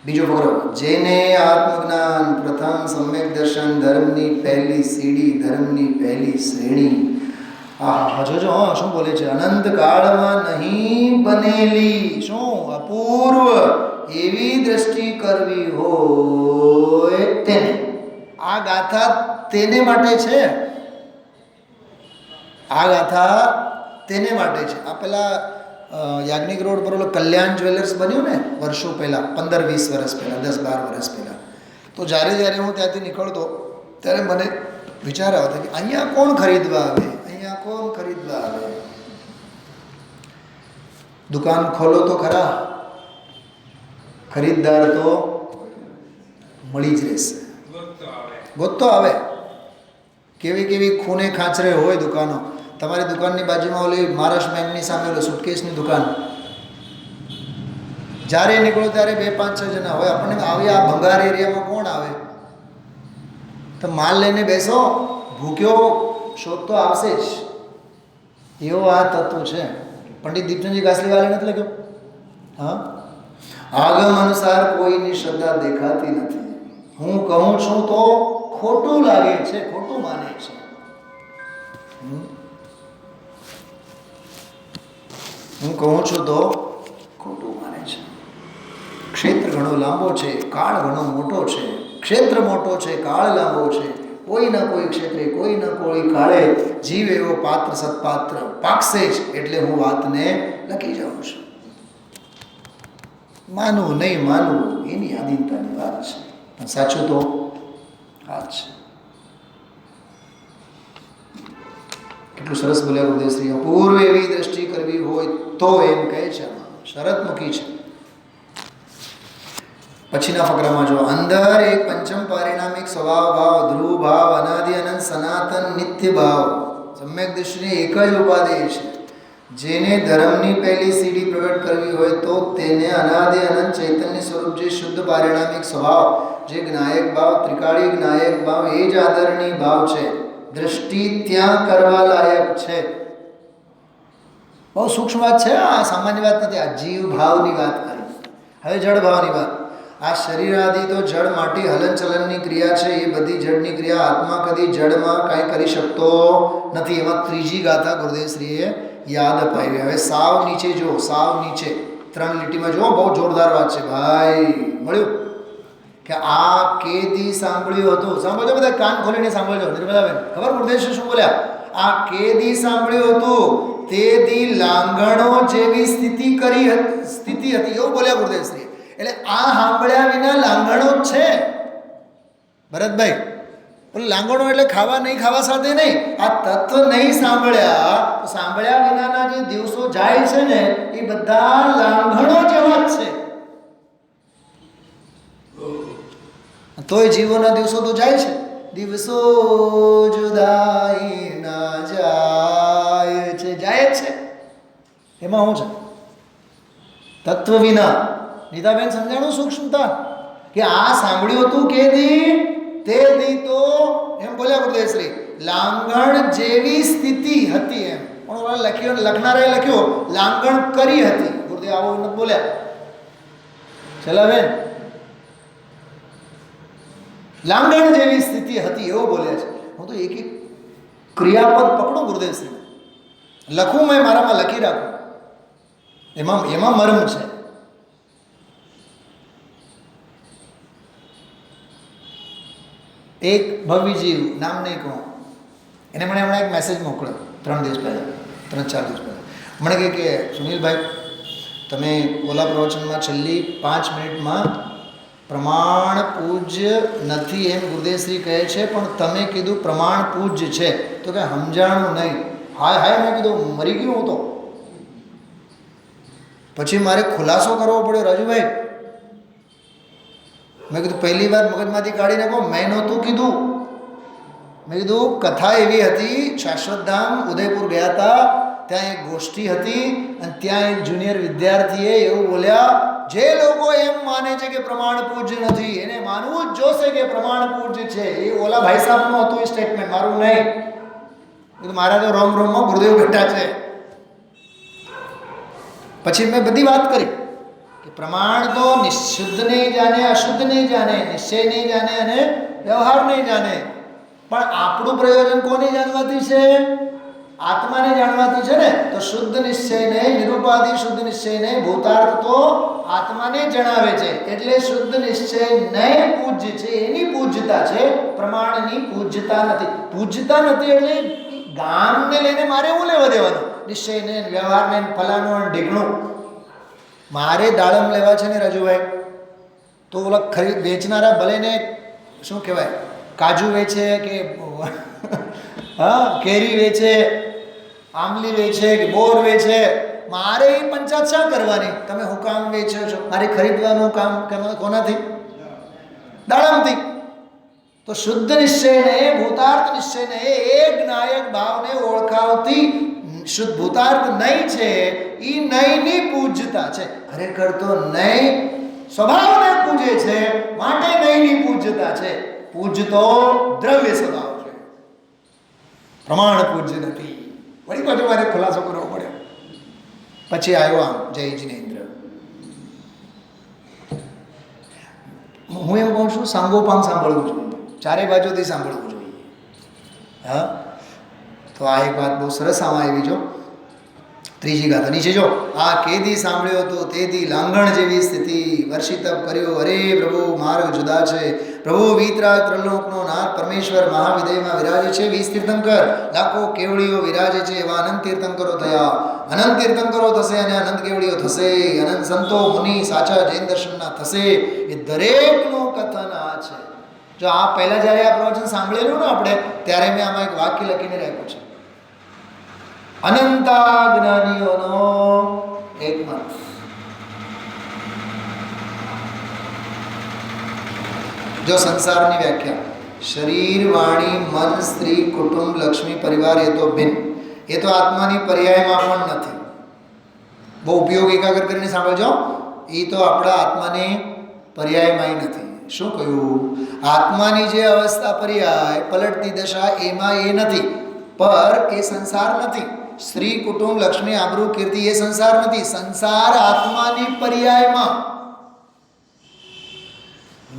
બીજો ફકરો. જેને આત્મજ્ઞાન પ્રથમ સમ્યક દર્શન, ધર્મની પહેલી સીડી, ધર્મની પહેલી શ્રેણી. જો શું બોલે છે? અનંત કાળમાં નહીં બનેલી શું અપૂર્વ એવી દ્રષ્ટિ કરવી હોય તેને. આ ગાથા તેને માટે છે, આ ગાથા તેને માટે છે. આ પેલા યાજ્ઞિક રોડ પર ઓલો કલ્યાણ જ્વેલર્સ બન્યું ને વર્ષો પહેલાં, 15-20 વર્ષ પહેલાં, 10-12 વર્ષ પહેલાં. તો જ્યારે હું ત્યાંથી નીકળતો ત્યારે મને વિચાર આવતો કે અહીંયા કોણ ખરીદવા આવે, અહીંયા કોણ ખરીદવા આવે. દુકાન ખોલો તો ખરા, ખરીદદાર તો મળી જ રહેશે. ગોતતો આવે. કેવી કેવી ખૂને ખાંચરે હોય દુકાનો. તમારી દુકાનની બાજુમાં ઓલી મહારાષ્ટ્ર બેંકની સામે ઓલી સુટકેસની દુકાન, જ્યારે નીકળો ત્યારે 2-5-6 જણા હોય. આપણને આવી આ ભંગાર એરિયામાં કોણ આવે? તો માલ લઈને બેસો, ભૂખ્યો શોધ તો આવશે જ. એવો આ તત્વ છે. પંડિત દીપચંદજી ગાસલીવાલે નથી લખ્યો, હા, આગમ અનુસાર કોઈની શ્રદ્ધા દેખાતી નથી. હું કહું છું તો ખોટું લાગે છે, ખોટું માને છે. હું કહું છું તો ખોટું માને છે. ક્ષેત્ર ઘણો લાંબો છે, કાળ ઘણો મોટો છે. ક્ષેત્ર મોટો છે, કાળ લાંબો છે. કોઈ ના કોઈ ક્ષેત્રે, કોઈ ના કોઈ કાળે જીવ એવો પાત્ર સત્પાત્ર પાકશે જ. એટલે હું વાતને લખી જાઉં છું. માનવું નહીં માનવું એની આધીનતાની વાત છે, પણ સાચું તો આ જ છે. કેટલું સરસ બોલ્યા ગુરુદેવશ્રી. અપૂર્વ એવી દ્રષ્ટિ કરવી હોય તો એમ કહે છે, શરત મૂકી છે. પછીના ફકરામાં જો, અંદર એક પંચમ પારિણામિક સ્વભાવ ભાવ, ધ્રુવ ભાવ, અનાદિ અનંત સનાતન નિત્ય ભાવ, સમ્યક દૃષ્ટિની એક જ ઉપાધિ છે. જેને ધર્મની પહેલી સીડી પ્રગટ કરવી હોય તો તેને અનાદિ અનંત ચૈતન્ય સ્વરૂપ જે શુદ્ધ પારિણામિક સ્વભાવ, જે જ્ઞાયક ભાવ, ત્રિકાળી જ્ઞાયક ભાવ, એ જ આદરણીય ભાવ છે. દ્રષ્ટિ ત્યાં કરવા લાયક છે. બહુ સૂક્ષ્મ વાત છે, આ સામાન્ય વાત નથી. આ જીવ ભાવની વાત કરી. હવે જળ ભાવની વાત. આ શરીર આદિ તો જળ માટી હલનચલનની ક્રિયા છે. એ બધી જળની ક્રિયા આત્મા કદી જળમાં કાંઈ કરી શકતો નથી. એમાં ત્રીજી ગાથા ગુરુદેવશ્રીએ યાદ અપાવી. હવે સાવ નીચે જો, સાવ નીચે 3 લીટીમાં જો, બહુ જોરદાર વાત છે ભાઈ. મળ્યું કે આ કેદી સાંભળ્યું હતું. સાંભળજો બધા, કાન ખોલીને સાંભળજો. નિર્મલાબેન, ખબર ગુરુદેવશ્રી શું બોલ્યા? આ કેદી સાંભળ્યું હતું તે દી લાંગણો જેવી સ્થિતિ હતી, એવું બોલ્યા ગુરુદેવશ્રી. એટલે આ સાંભળ્યા વિના લાંગણો જ છે ભરતભાઈ. એટલે લાંગણો એટલે ખાવા નહીં, ખાવા સાથે નહીં. આ તત્વ નહીં સાંભળ્યા તો સાંભળ્યા વિનાના જે દિવસો જાય છે ને એ બધા લાંગણો જેવા જ છે. તોય જીવોના દિવસો તો જાય છે. દિવસો જુદાઈ ના જાય છે, જાય જ છે. એમાં શું છે? તત્વ વિના. નીતાબેન સમજાણું સૂક્ષ્મતા કે આ સાંભળ્યું હતું કે દી તે દી તો એમ બોલ્યા ગુરુદેવશ્રી લાંગણ જેવી સ્થિતિ હતી એમ. પણ લખ્યું, લખનારાએ લખ્યું લાંગણ કરી હતી. ગુરુદેવ આવું નથી બોલ્યા. ચલો બેન, લાંગણ જેવી સ્થિતિ હતી એવું બોલ્યા છે. હું તો એક એક ક્રિયાપદ પકડું ગુરુદેવશ્રી, લખું મેં મારામાં લખી રાખું, એમાં મર્મ છે. એક ભવ્યજીવ નામ નહીં કહું, એને મને હમણાં એક મેસેજ મોકલ્યો 3 દિવસ પહેલાં, 3-4 દિવસ પહેલાં. મને કહે કે સુનિલભાઈ, તમે ઓલા પ્રવચનમાં છેલ્લી 5 મિનિટમાં પ્રમાણ પૂજ્ય નથી એમ ગુરુદેવશ્રી કહે છે, પણ તમે કીધું પ્રમાણ પૂજ્ય છે. તો કે સમજાણું નહીં. હાય હાય, મેં કીધું મરી ગયું હું તો. પછી મારે ખુલાસો કરવો પડ્યો, રાજુભાઈ મેં કીધું પહેલી વાર મગજમાંથી કાઢી નાખો, મેં નહોતું કીધું. મેં કીધું કથા એવી હતી, શાશ્વતધામ ઉદયપુર ગયા હતા, ત્યાં એક ગોષ્ઠી હતી અને ત્યાં એક જુનિયર વિદ્યાર્થીએ એવું બોલ્યા, જે લોકો એમ માને છે કે પ્રમાણ પૂજ્ય નથી એને માનવું જ જોશે કે પ્રમાણ પૂજ્ય છે. એ ઓલા ભાઈ સાહેબનું હતું સ્ટેટમેન્ટ, મારું નહીં. મારા તો રોમ રોમમાં ગુરુદેવ બેઠા છે. પછી મેં બધી વાત કરી કે પ્રમાણ તો નિશુદ્ધ નહીં જાણે, અશુદ્ધ નહીં જાણે, નિશ્ચય નહીં જાણે અને વ્યવહાર નહીં જાણે, પણ આપણું પ્રયોજન કોને જાણવાથી છે? આત્માને જાણવાથી છે ને. તો શુદ્ધ નિશ્ચય નહીં, નિરૂપાધિ શુદ્ધ નિશ્ચય નહીં, ભૂતાર્થ તો આત્માને જણાવે છે. એટલે શુદ્ધ નિશ્ચય નહીં પૂજ્ય છે, એની પૂજ્યતા છે, પ્રમાણની પૂજ્યતા નથી. પૂજ્યતા નથી એટલે ગામને લઈને મારે શું લેવા દેવાનું? નિશ્ચયને, વ્યવહારને, ફલાણું ઢીકણું. મારે દાડમ લેવા છે ને રાજુભાઈ, તો ઓલા વેચનારા ભલે ને શું કહેવાય, કાજુ વેચે કે હા કેરી વેચે, આંબલી વેચે કે બોર વેચે, મારે એ પંચાયત શા કરવાની? તમે હું કામ વેચો છો? મારે ખરીદવાનું કામ કોનાથી? દાડમથી. તો શુદ્ધ નિશ્ચયને, ભૂતાર્થ નિશ્ચયને, એક નાયક ભાવને ઓળખાવતી શુદ્ધ ભૂતાર્થ નહીં છે. એ નહીંની પૂજ્યતા છે. ખરેખર તો નહીં સ્વભાવને પૂજે છે, માટે નહીંની પૂજ્યતા છે. પૂજ્ય તો દ્રવ્ય સ્વભાવ છે, પ્રમાણ પૂજ્ય નથી. વળી પાછું મારે ખુલાસો કરવો પડ્યો. પછી આવ્યો આમ જય જિનેન્દ્ર. હું એમ કહું છું, સાંગોપાંગ સાંભળવું જોઈએ, ચારે બાજુથી સાંભળવું જોઈએ. હા, તો આ એક વાત બહુ સરસ આમાં આવી. જો ત્રીજી ગાથા નીચે જો, આ કેદી સાંભળ્યો તો તેદી લાંગણ જેવી સ્થિતિ, વર્ષિતપ કર્યો, અરે પ્રભુ માર્ગ જુદા છે, પ્રભુ વીતરાગ ત્રલોકનો નાથ પરમેશ્વર મહાવિદયમાં વિરાજે છે. 20 તીર્થંકર લાખો કેવડીઓ વિરાજે છે, એવા અનંત તીર્થંકરો થયા. અનંત તીર્થંકરો થશે અને અનંત કેવડીઓ થશે. અનંત સંતો મુનિ સાચા જૈન દર્શનના થશે. એ દરેકનું કથન આ છે. જો આ પહેલાં જ્યારે આ પ્રવચન સાંભળેલું ને આપણે, ત્યારે મેં આમાં એક વાક્ય લખીને રાખ્યું છે, અનંતા જ્ઞાનીઓનો એકમત. જો સંસારની વ્યાખ્યા, શરીર, વાણી, મન, સ્ત્રી, કુટુંબ, લક્ષ્મી, પરિવાર, એ તો ભિન્ન, એ તો આત્માની પર્યાયમાં પણ નથી. બહુ ઉપયોગ એકાગ્ર કરીને સાંભળજો. એ તો આપણા આત્માની પર્યાયમાં નથી. શું કહ્યું? આત્માની જે અવસ્થા પર્યાય પલટતી દશા, એમાં એ નથી. પર એ સંસાર નથી. સ્ત્રી, કુટુંબ, લક્ષ્મી, આબરૂ, કીર્તિ એ સંસાર નથી. સંસાર આત્માની પર્યાયમાં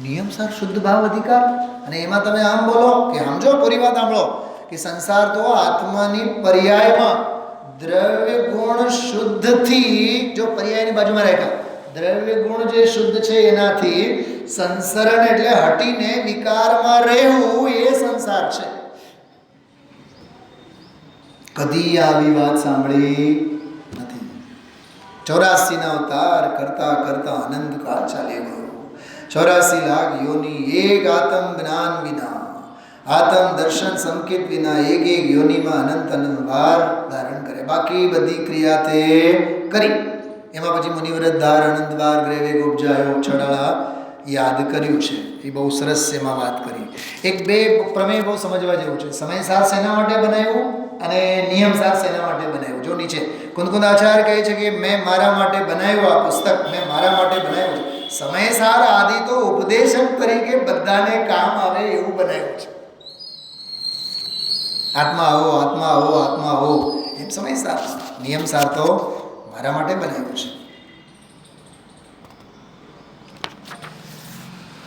નિયમસાર શુદ્ધ ભાવ અધિકાર. અને એમાં તમે આમ બોલો કે સમજો, પૂરી વાત સાંભળો, કે સંસાર તો આત્માની પર્યાયમાં દ્રવ્ય ગુણ શુદ્ધથી, જો પર્યાયની બાજુમાં રાખ્યા, દ્રવ્ય ગુણ જે શુદ્ધ છે એનાથી સંસરણ એટલે હટીને વિકારમાં રહેવું, એ સંસાર છે. કદી આવી વાત સાંભળી નથી. 84 ના અવતાર કરતા કરતા અનંત કાળ ચાલે ગયો. 84 લાખ યોની એક આત્મ જ્ઞાન વિના, આત્મ દર્શન સંકેત વિના, એક એક યોનીમાં અનંત અનંત વાર ધારણ કરે. બાકી બધી ક્રિયા તે કરી. એમાં પછી મુનિવ્રત ધાર અનંત વાર ગ્રે વેગ ઉપજાયો છડાળા યાદ કર્યું છે. એ બહુ સરસ એમાં વાત કરી. એક બે પ્રમેય બહુ સમજવા જેવું છે. સમયસાર શેના માટે બનાવ્યું અને નિયમસાર શેના માટે બનાવ્યું? જો નીચે કુંદકુંદ આચાર્ય કહે છે કે મેં મારા માટે બનાવ્યું આ પુસ્તક, મેં મારા માટે બનાવ્યું છે. સમયસાર આદિ તો ઉપદેશક તરીકે બધાને કામ આવે એવું બનાવ્યું છે. આત્મા આવો, આત્મા આવો, આત્મા આવો, એમ સમય સાર નિયમ સાર તો મારા માટે બનાવ્યો છે.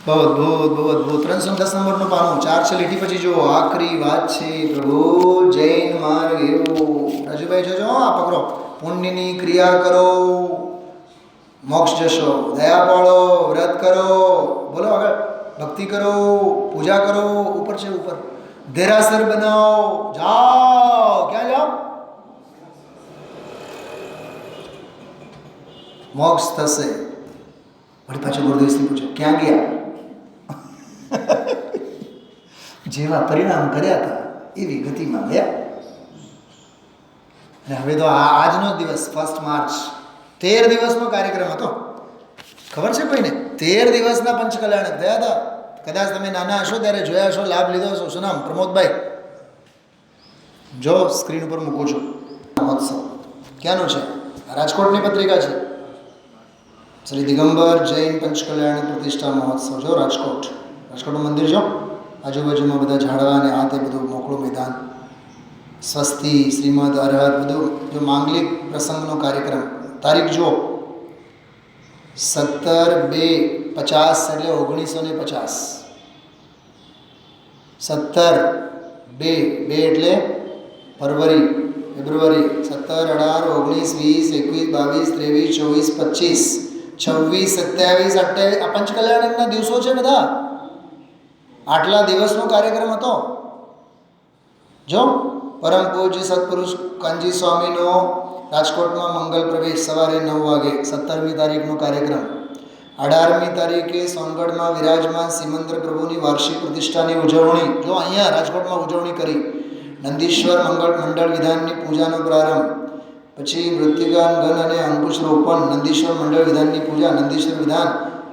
બહુ અદભુત, બહુ અદભુત. 310 નંબરનું પાનું, 4 છે લીટી પછી જુઓ, આખરી વાત છે. પ્રભુ જૈન માર્ગ એવો. રાજુભાઈ જોજો, આ પકડો. પુણ્યની ક્રિયા કરો, મોક્ષ જશો. દયા પાળો, વ્રત કરો, બોલો આગળ. ભક્તિ કરો, પૂજા કરો, ઉપર છે ઉપર. દેરાસર બનાવો, જાઓ. ક્યાં જાઓ? મોક્ષ થશે. વળી પાછું ગુરુદેવથી પૂછો, ક્યાં ગયા? જેવા પરિણામ કર્યા હતા એવી ગતિમાં ગયા. અને હવે તો આજનો દિવસ 1 માર્ચ 13 દિવસનો કાર્યક્રમ હતો. ખબર છે કોઈને? 13 દિવસના પંચકલ્યાણક થયા હતા. કદાચ તમે નાના હશો ત્યારે જોયા હશો, લાભ લીધો હશો. શું નામ? પ્રમોદભાઈ. જો સ્ક્રીન ઉપર મૂકું છું. મહોત્સવ ક્યાંનું છે? રાજકોટની પત્રિકા છે. શ્રી દિગંબર જૈન પંચકલ્યાણક પ્રતિષ્ઠા મહોત્સવ. જો રાજકોટનું મંદિર જો, આજુબાજુમાં બધા ઝાડવા અને આ તે બધું મોકળું મેદાન, સ્વસ્તિ, શ્રીમદ, અરહત, બધું જો માંગલિક પ્રસંગનો કાર્યક્રમ. તારીખ જુઓ, 17/2/50 એટલે 1950. 17/2 એટલે ફેબ્રુઆરી. 17, 18, 19, 20, 21, 22, 23, 24, 26, 27, 28 આ પંચકલ્યાણકના દિવસો છે બધા. આટલા દિવસનો કાર્યક્રમ હતો. જો પરમ પૂજ્ય સત્પુરુષ કાનજી સ્વામીનો રાજકોટમાં મંગલ પ્રવેશ સવારે 9 વાગે 17મી તારીખનો કાર્યક્રમ. 18મી તારીખે સોનગઢમાં વિરાજમાન સિમંદર પ્રભુની વાર્ષિક પ્રતિષ્ઠાની ઉજવણી. જો અહીંયા રાજકોટમાં ઉજવણી કરી. નંદીશ્વર મંડળ વિધાનની પૂજાનો પ્રારંભ. પછી મૃત્તિકાન ઘન અને અંકુશ રોપણ. નંદીશ્વર મંડળ વિધાનની પૂજા, નંદીશ્વર વિધાન.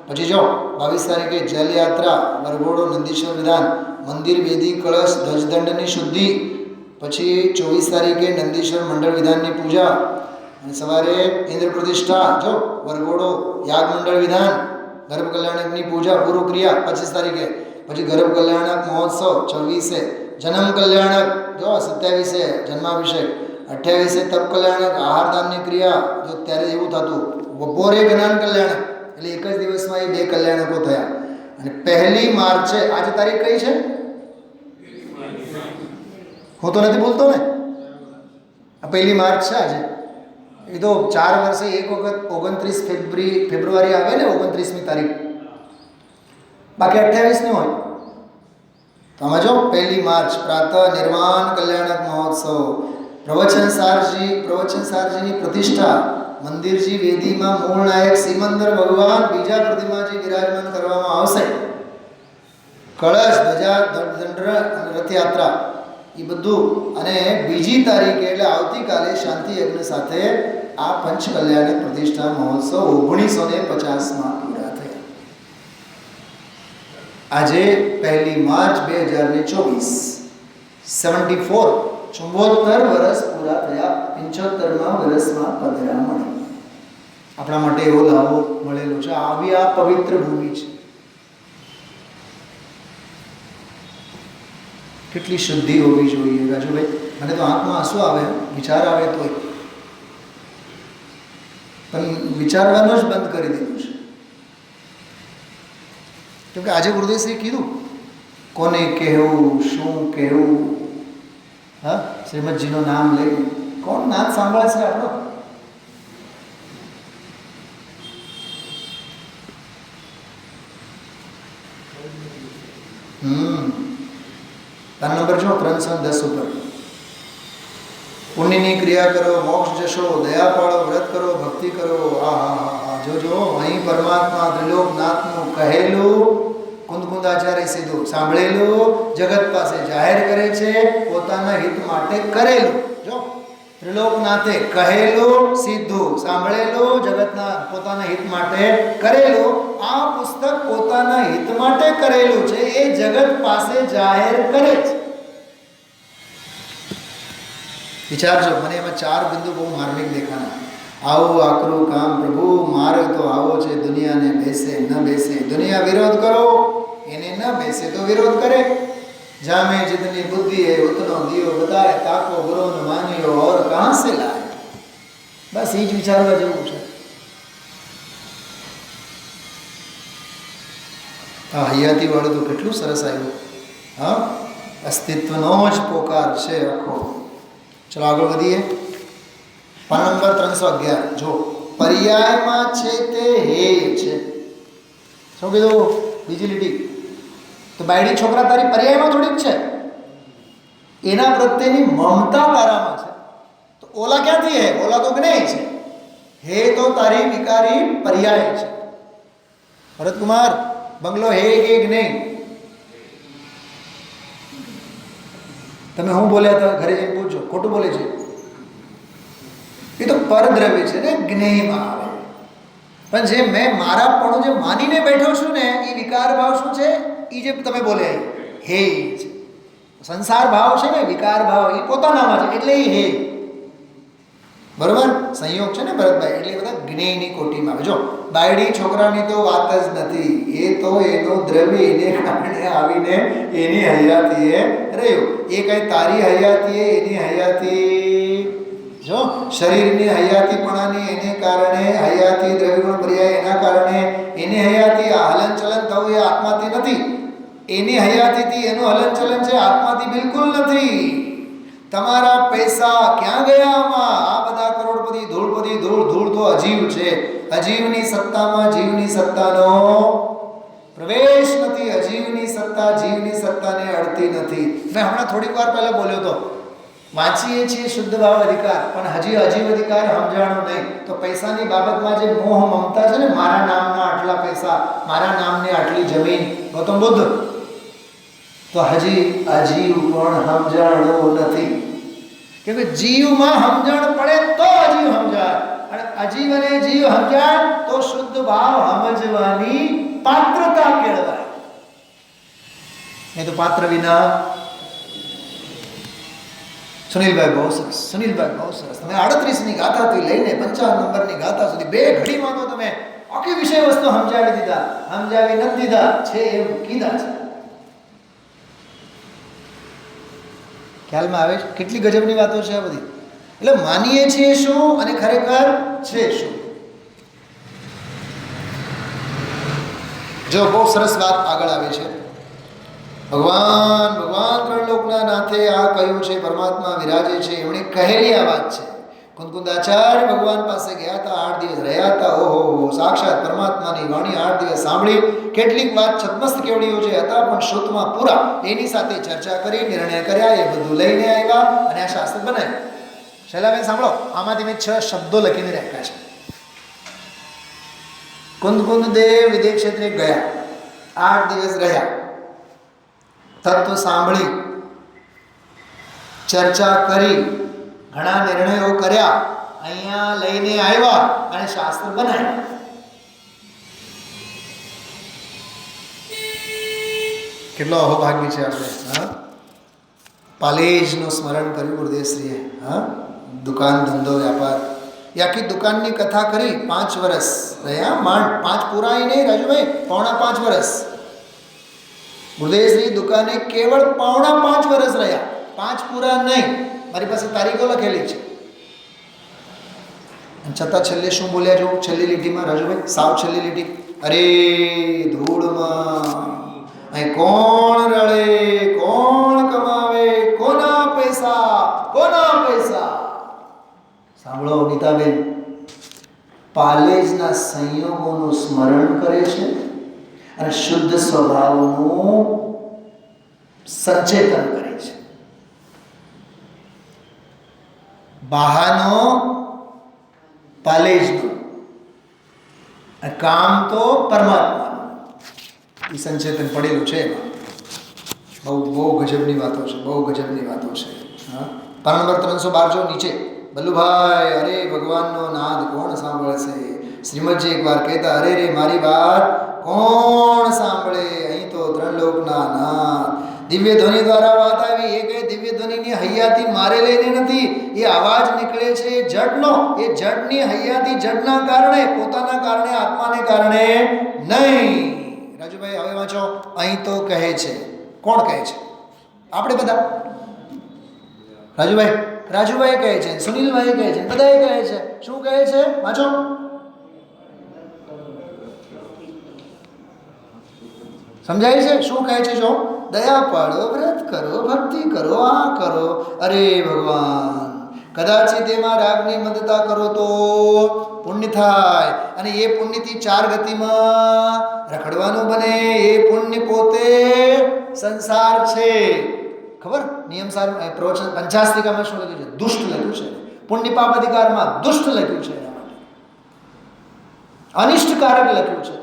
પછી જો 22 તારીખે જલયાત્રા, વરઘોડો, નંદીશ્વર વિધાન, મંદિર, વેદી, કળશ, ધ્વજદંડની શુદ્ધિ. પછી 24 તારીખે નંદીશ્વર મંડળ વિધાનની પૂજા અને સવારે ઇન્દ્ર પ્રતિષ્ઠા. જો વરઘોડો, યાગ મંડળ વિધાન, ગર્ભ કલ્યાણકની પૂજા, પૂર્વ ક્રિયા 25 તારીખે. પછી ગર્ભ કલ્યાણક મહોત્સવ 26, જન્મ કલ્યાણક જો 27 જન્માભિષેક, 28 તપ કલ્યાણક, આહારદાનની ક્રિયા. જો ત્યારે એવું થતું. બપોરે જ્ઞાન કલ્યાણક, એટલે એક જ દિવસમાં એ 2 કલ્યાણકો થયા. અને 1 માર્ચે, આજે તારીખ કઈ છે? હું તો નથી બોલતો ને. આ 1 માર્ચ છે આજે. એ તો 4 વર્ષે એક વખત 29 ફેબ્રુઆરી આવે ને, 29મી તારીખ. બાકી 28ની હોય. તો આમાં જો 1 માર્ચ પ્રાતઃ નિર્વાણ કલ્યાણક મહોત્સવ. પ્રવચનસારજીની પ્રતિષ્ઠા. મંદિરજી વેદીમાં મૂળ નાયક સિમંદર ભગવાન બીજા પ્રતિમાજી વિરાજમાન કરવામાં આવશે. કળશ, ધજા, દંડ, રથયાત્રા એ બધું. અને 2જી તારીખે એટલે આવતીકાલે શાંતિ યજ્ઞ સાથે આ પંચકલ્યાણક પ્રતિષ્ઠા મહોત્સવ 1950માં પૂરા થયા. આજે 1 માર્ચ 2024, 74 વર્ષ પૂરા થયા. 75મા વર્ષમાં પધરામણી. આપણા માટે એવો લાવો મળેલો છે. આવી આ પવિત્ર ભૂમિ છે. કેટલી શુદ્ધિ હોવી જોઈએ રાજુભાઈ. મને તો આંખમાં આંસુ આવે, વિચાર આવે તો, પણ વિચારવાનું જ બંધ કરી દીધું છે. કેમકે આજે ગુરુદેવશ્રીએ કીધું, કોને કહેવું, શું કહેવું. હા, શ્રીમદજીનું નામ લેવું. કોણ નામ સાંભળે છે આપણો? નંબર જો 310 ઉપર. પુણ્યની ક્રિયા કરો, મોક્ષ જશો. દયા પાળો, વ્રત કરો, ભક્તિ કરો. જોજો અહીં પરમાત્મા ત્રિલોકનાથનું કહેલું કુંદકુંદાચાર્ય સીધું સાંભળેલું જગત પાસે જાહેર કરે છે, પોતાના હિત માટે કરેલું. જો ત્રિલોકનાથે કહેલું, સીધું સાંભળેલું, જગતના પોતાના હિત માટે કરેલું. આ પુસ્તક પોતાના હિત માટે કરેલું છે, એ જગત પાસે જાહેર કરે છે. વિચારજો, મને એમાં 4 બિંદુ બહુ માર્મિક દેખાના. આવું આકરું કામ પ્રભુ, માર્ગ તો આવો છે, દુનિયાને બેસે ન બેસે. દુનિયા વિરોધ કરો, એને ન બેસે તો વિરોધ કરે. जामे जितनी बुद्धि है उतनो दियो बताए ताको गुरु न मानियो और कहाँ से लाए बस ये ज विचारवा जेवुं छे आ हयाती वाळुं तो केटलुं सरस आव्युं हाँ अस्तित्वनो ज पोकार छे आखो चलो आगळ वधीए पाना नंबर 311 जो पर्यायमां छे ते हेय छे शुं कीधुं बीजी લીટી तो बायडी छोकरा तारी पर्यायमां थोड़ीक छे एना प्रत्येनी ममता तारामां छे तो ओला क्यांथी है ओला तो ज्ञेय छे हे तो तारी विकारी पर्याय छे भरत कुमार बंगलो हे के ज्ञेय तमे हूँ बोल्या था घरे जईने पूछो खोटું बोले छे ये तो परद्रव्य छे ने ज्ञेयमां आवे पण जे मैं मारापणું जे मानीने बैठो छुं ने ई विकार भाव शुं छे ई जे तमे बोले हे छे संसार भाव छे ने विकार भाव ई पोतानामां छे એટલે ई हे बरोबर संयोग छे ने भरतभाई એટલે બધા જ્ઞેયની કોટીમાં આવે જો બાયડી છોકરાની તો વાત જ નથી એ તો એનો દ્રવ્ય એને કારણે આવીને એની હયાતીએ રહ્યો એ કઈ તારી હયાતીએ એની હયાતી जो शरीरनी हयातीपणानी एने कारणे हयाती द्रव्यगुण पर्याय एना कारणे एनी हयाती हलन चलन थवुं ए आत्माथी नथी एनी हयातीथी एनुं हलन चलन छे आत्माथी बिलकुल नथी तमारा पैसा क्यां गया आमां आ बधा करोड़पति धूळ धूळ तो अजीव छे अजीवनी सत्तामां जीवनी सत्तानो प्रवेश नथी अजीवनी सत्ता जीवनी सत्ताने अडती नथी मैं हमणां थोड़ी वार पहेला बोल्यो तो वाँचीए छीए शुद्ध भाव अधिकार पण हजी अजीव अधिकार समजाणो नहीं तो पैसानी बाबतमां जे मोह ममता छे ने मारा नामना आटला पैसा मारा नामनी आटली जमीन गौतम बुद्ध तो हजी अजीव पण समजाणो नथी क्योंकि जीव में समजण पड़े तो अजीव समजाय अने अजीव अने जीव समजाय तो शुद्ध भाव समजवानी पात्रता केळवाय नहीं तो पात्र विना सुनील भाई बहुत सरस तमे 38 गाथा थी लईने 55 नंबर गाथा सुधी बे घड़ी में तो तमे आखी विषय वस्तु समजावी दीधा समजावी न दीधा छे एम कीधा छे ख्याल में आवे કેટલી ગજબની વાતો છે આ બધી એટલે માનીએ છીએ શું અને ખરેખર છે શું જો બહુ સરસ વાત આગળ આવે છે भगवान त्रण लोकना नाथे आ कह્યું છે परमात्मा विराजे छे एमणे कहेली आ बात छे कुंदकुंदाचार्य भगवान पासे गया था 8 दिवस રહ્યા હતા ओहो साक्षात परमात्मानी वाणी 8 दिवस सांभળી કેટલીક વાત છદ્મસ્ત કેવડીઓ જે હતા પણ શ્રુતમાં પૂરા એની સાથે ચર્ચા કરી નિર્ણય કર્યા એ બધું લઈને આવ્યા અને આ શાસ્ત્ર બનાવ્યું શૈલાબેન સાંભળો આમાંથી મેં 6 શબ્દો લખીને રાખ્યા છે कुंदकुंद विदेह क्षेत्रे गया 8 दिवस રહ્યા तत्व सांभળી चर्चा करी घणा निर्णयों कर्या अहींया लईने आव्या अने शास्त्र बनाव्या केटलो अहोभाग्य छे आपणे हां पालेजनुं स्मरण कर्युं गुरुदेवश्रीए हां दुकान धंधो व्यापार याकी दुकाननी कथा करी 5 वर्ष रह्या માંડ 5 पूरा ही नहीं राजूभाई 4.5 वर्ष गुरुदेवश्री दुकाने केवल 4.5 वर्ष रह्या 5 पूरा नहीं मारी पासे तारीखो लखेली छे छतां छेल्ले शुं बोल्या जो छेल्ली લીટીમાં राजूभाई साव छेल्ली લીટી अरे धूळमां અહીં કોણ રળે કોણ કમાવે કોના પૈસા સાંભળો નીતાબેન પાલેજના સંયોગોનું સ્મરણ કરે છે અને શુદ્ધ સ્વભાવનું સંચેતન કરે છે બહાનો પાલેજનો કામ તો પરમાત્માનું એ સંચેતન પડેલું છે એમાં બહુ ગજબની વાતો છે હા પાના નંબર 312 જો નીચે બલ્લુભાઈ અરે ભગવાનનો નાદ કોણ સાંભળશે શ્રીમદજી એકવાર કહેતા અરે રે મારી વાત કોણ સાંભળે અહીં તો ત્રણલોકના નાદ દિવ્ય ધ્વનિ દ્વારા વાત આવી એ કઈ દિવ્ય ધ્વનિની હૈયાથી મારે લઈને નથી એ અવાજ નીકળે છે જડનો એ જડની હૈયાથી જડના કારણે પોતાના કારણે આત્માને કારણે નહીં રાજુભાઈ હવે વાંચો અહીં તો કહે છે કોણ કહે છે આપણે બધા રાજુભાઈ કહે છે, સુનિલભાઈ કહે છે, બધાએ કહે છે. શું કહે છે? વાંચો. સમજાય છે શું કહે છે? જો દયા પાડો, વ્રત કરો, ભક્તિ કરો, આ કરો. અરે ભગવાન, કદાચિત એમાં રાગની મદદતા કરો તો પુણ્ય થાય, અને એ પુણ્યથી 4 ગતિમાં રખડવાનું બને. એ પુણ્ય પોતે સંસાર છે. ખબર? નિયમ સાર પ્રવચન 85 શું લખ્યું છે? દુષ્ટ લખ્યું છે. પુણ્ય પાપ અધિકારમાં દુષ્ટ લખ્યું છે. એના માટે અનિષ્ટકારક લખ્યું છે.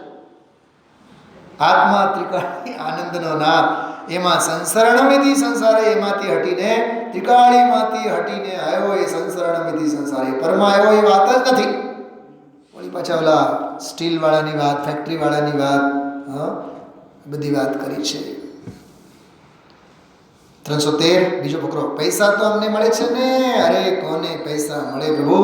આત્મા ત્રિકાળી આનંદનો નામ, એમાં સંસરણમિતિ સંસારે, એમાંથી હટીને ત્રિકાળીમાંથી હટીને આવ્યો એ સંસરણમિતિ સંસારે પરમાં આવ્યો. એ વાત જ નથી. વળી પાછા ઓલા સ્ટીલ વાળાની વાત, ફેક્ટરી વાળાની વાત, બધી વાત કરી છે. 313 બીજો ફકરો. પૈસા તો અમને મળે છે ને. અરે કોને પૈસા મળે પ્રભુ?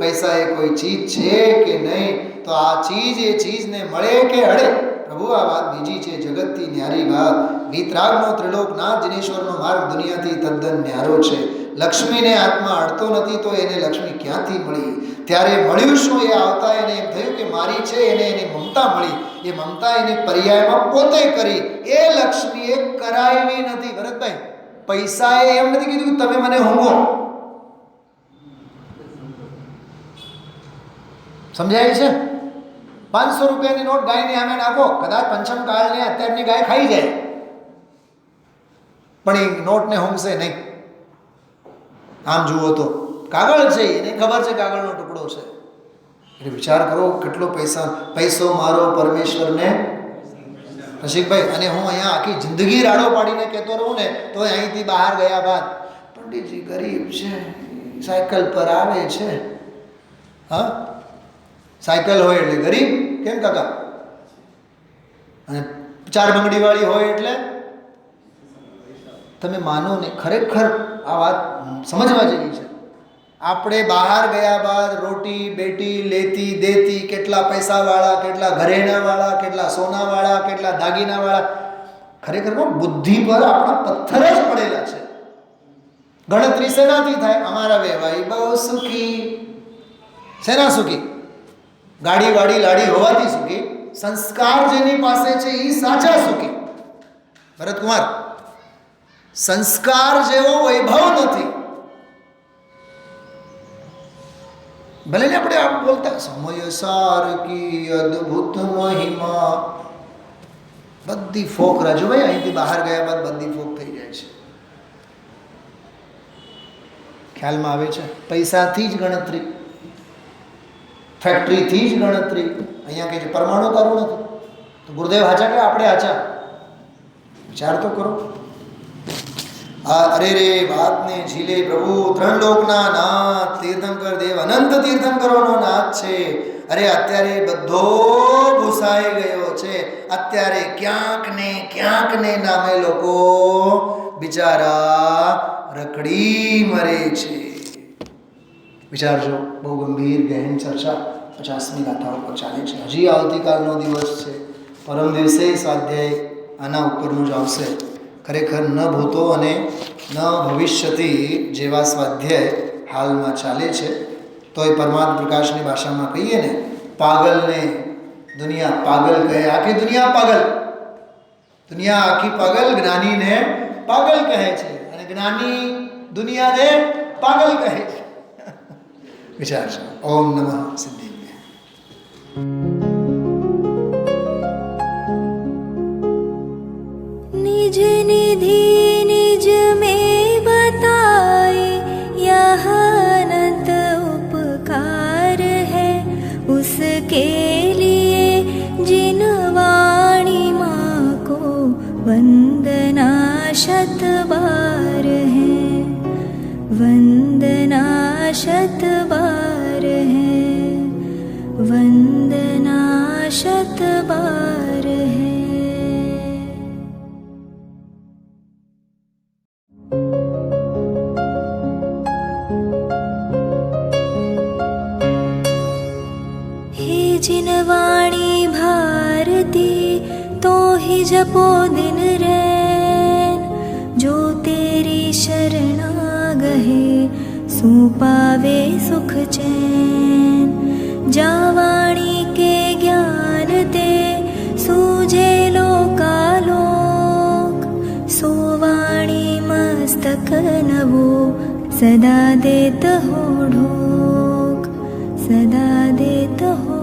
પૈસા એ કોઈ ચીજ છે કે નહીં? તો આ ચીજ એ ચીજને મળે કે અડે? પ્રભુ આ વાત બીજી છે, જગતથી ન્યારી વાત. વીતરાગનો ત્રિલોકનાથ જિનેશ્વરનો માર્ગ દુનિયાથી તદ્દન ન્યારો છે. લક્ષ્મીને આત્મા અડતો નથી તો એને લક્ષ્મી ક્યાંથી મળી? ત્યારે મળ્યું શું? એ આવતા એને એમ થયું કે મારી છે, એને એની મમતા મળી. એ મમતા એની પર્યાયમાં પોતે કરી. એ લક્ષ્મીએ કરાવી નથી. ભરતભાઈ, પૈસાએ એમ નથી કીધું તમે મને હોંગો. સમજાય છે? 500 રૂપિયાની નોટ ગાયને સામે નાખો, કદાચ પંચમ કાળને અત્યારની ગાય ખાઈ જાય, પણ એ નોટને હોંગશે નહીં. આમ જુઓ તો કાગળ છે, એને ખબર છે કાગળનો ટુકડો છે. એટલે વિચાર કરો કેટલો પૈસો મારો પરમેશ્વરને. રસિકભાઈ, અને હું અહીંયા આખી જિંદગી રાડો પાડીને કહેતો રહું ને તો અહીંથી બહાર ગયા બાદ પંડિતજી ગરીબ છે, સાયકલ પર આવે છે. હા, સાયકલ હોય એટલે ગરીબ કેમ કાકા? અને 4 બંગડીવાળી હોય એટલે તમે માનો ને, ખરેખર આ વાત સમજવા જેવી છે. આપણે બહાર ગયા બાદ રોટી બેટી લેતી દેતી, કેટલા પૈસાવાળા, કેટલા ઘરેણાવાળા, કેટલા સોનાવાળા, કેટલા દાગીનાવાળા, ખરેખર બુદ્ધિ પર આપણા પથ્થર જ પડેલા છે. ગણતરી શેનાથી થાય? અમારા વેવાઈ બહુ સુખી. શેના સુખી? ગાડી વાડી લાડી હોવાથી સુખી. સંસ્કાર જેની પાસે છે એ સાચા સુખી. ભરતકુમાર, સંસ્કાર જેવો વૈભવ નથી. ભલે ને આપણે આમ બોલતા સમય સાર કી અદ્ભુત મહિમા, બધી ફોક રાજુભાઈ અહીંથી બહાર ગયા બાદ બધી ફોક થઈ જાય છે. ખ્યાલમાં આવે છે? પૈસાથી જ ગણતરી, ફેક્ટરીથી જ ગણતરી. અહીંયા કે છે પરમાણુ કરવું નથી તો ગુરુદેવ હાચા કે આપણે હાચા? વિચાર તો કરો. અરે રે વાતને ઝીલે પ્રભુ. 3 લોકના નાથ તીર્થંકર દેવ, અનંત તીર્થંકરોનો નાથ છે. અરે અત્યારે બધો ભૂસાઈ ગયો છે. અત્યારે ક્યાંક ને નામે લોકો બિચારા રખડી મરે છે. વિચારજો, બહુ ગંભીર ગહેન ચર્ચા 50મી ગાથા ઉપર ચાલે છે. હજી આવતીકાલનો દિવસ છે, પરમ દિવસે સ્વાધ્યાય આના ઉપરનું જ આવશે. ખરેખર ન ભૂતો અને ન ભવિષ્યથી જેવા સ્વાધ્યાય હાલમાં ચાલે છે. તો એ પરમાત્મા પ્રકાશની ભાષામાં કહીએ ને, પાગલને દુનિયા પાગલ કહે. આખી દુનિયા પાગલ, દુનિયા આખી પાગલ જ્ઞાનીને પાગલ કહે છે, અને જ્ઞાની દુનિયાને પાગલ કહે છે. વિચાર છે. ઓમ નમઃ સિદ્ધિભ્ય. निज निधि निज में बताए, यह अनंत उपकार है उसके लिए जिन वाणी माँ को वंदना शत बार है, वंदना शत बार है, वंदना शत बार है. जिन वाणी भारती तो ही जपो दिन रैन, जो ते सुपावे सुख चैन। जावाणी के ज्ञान ते सूझे लोकालोक। सोवाणी मस्तक नवो सदा देत हो ढोक, सदा देत हो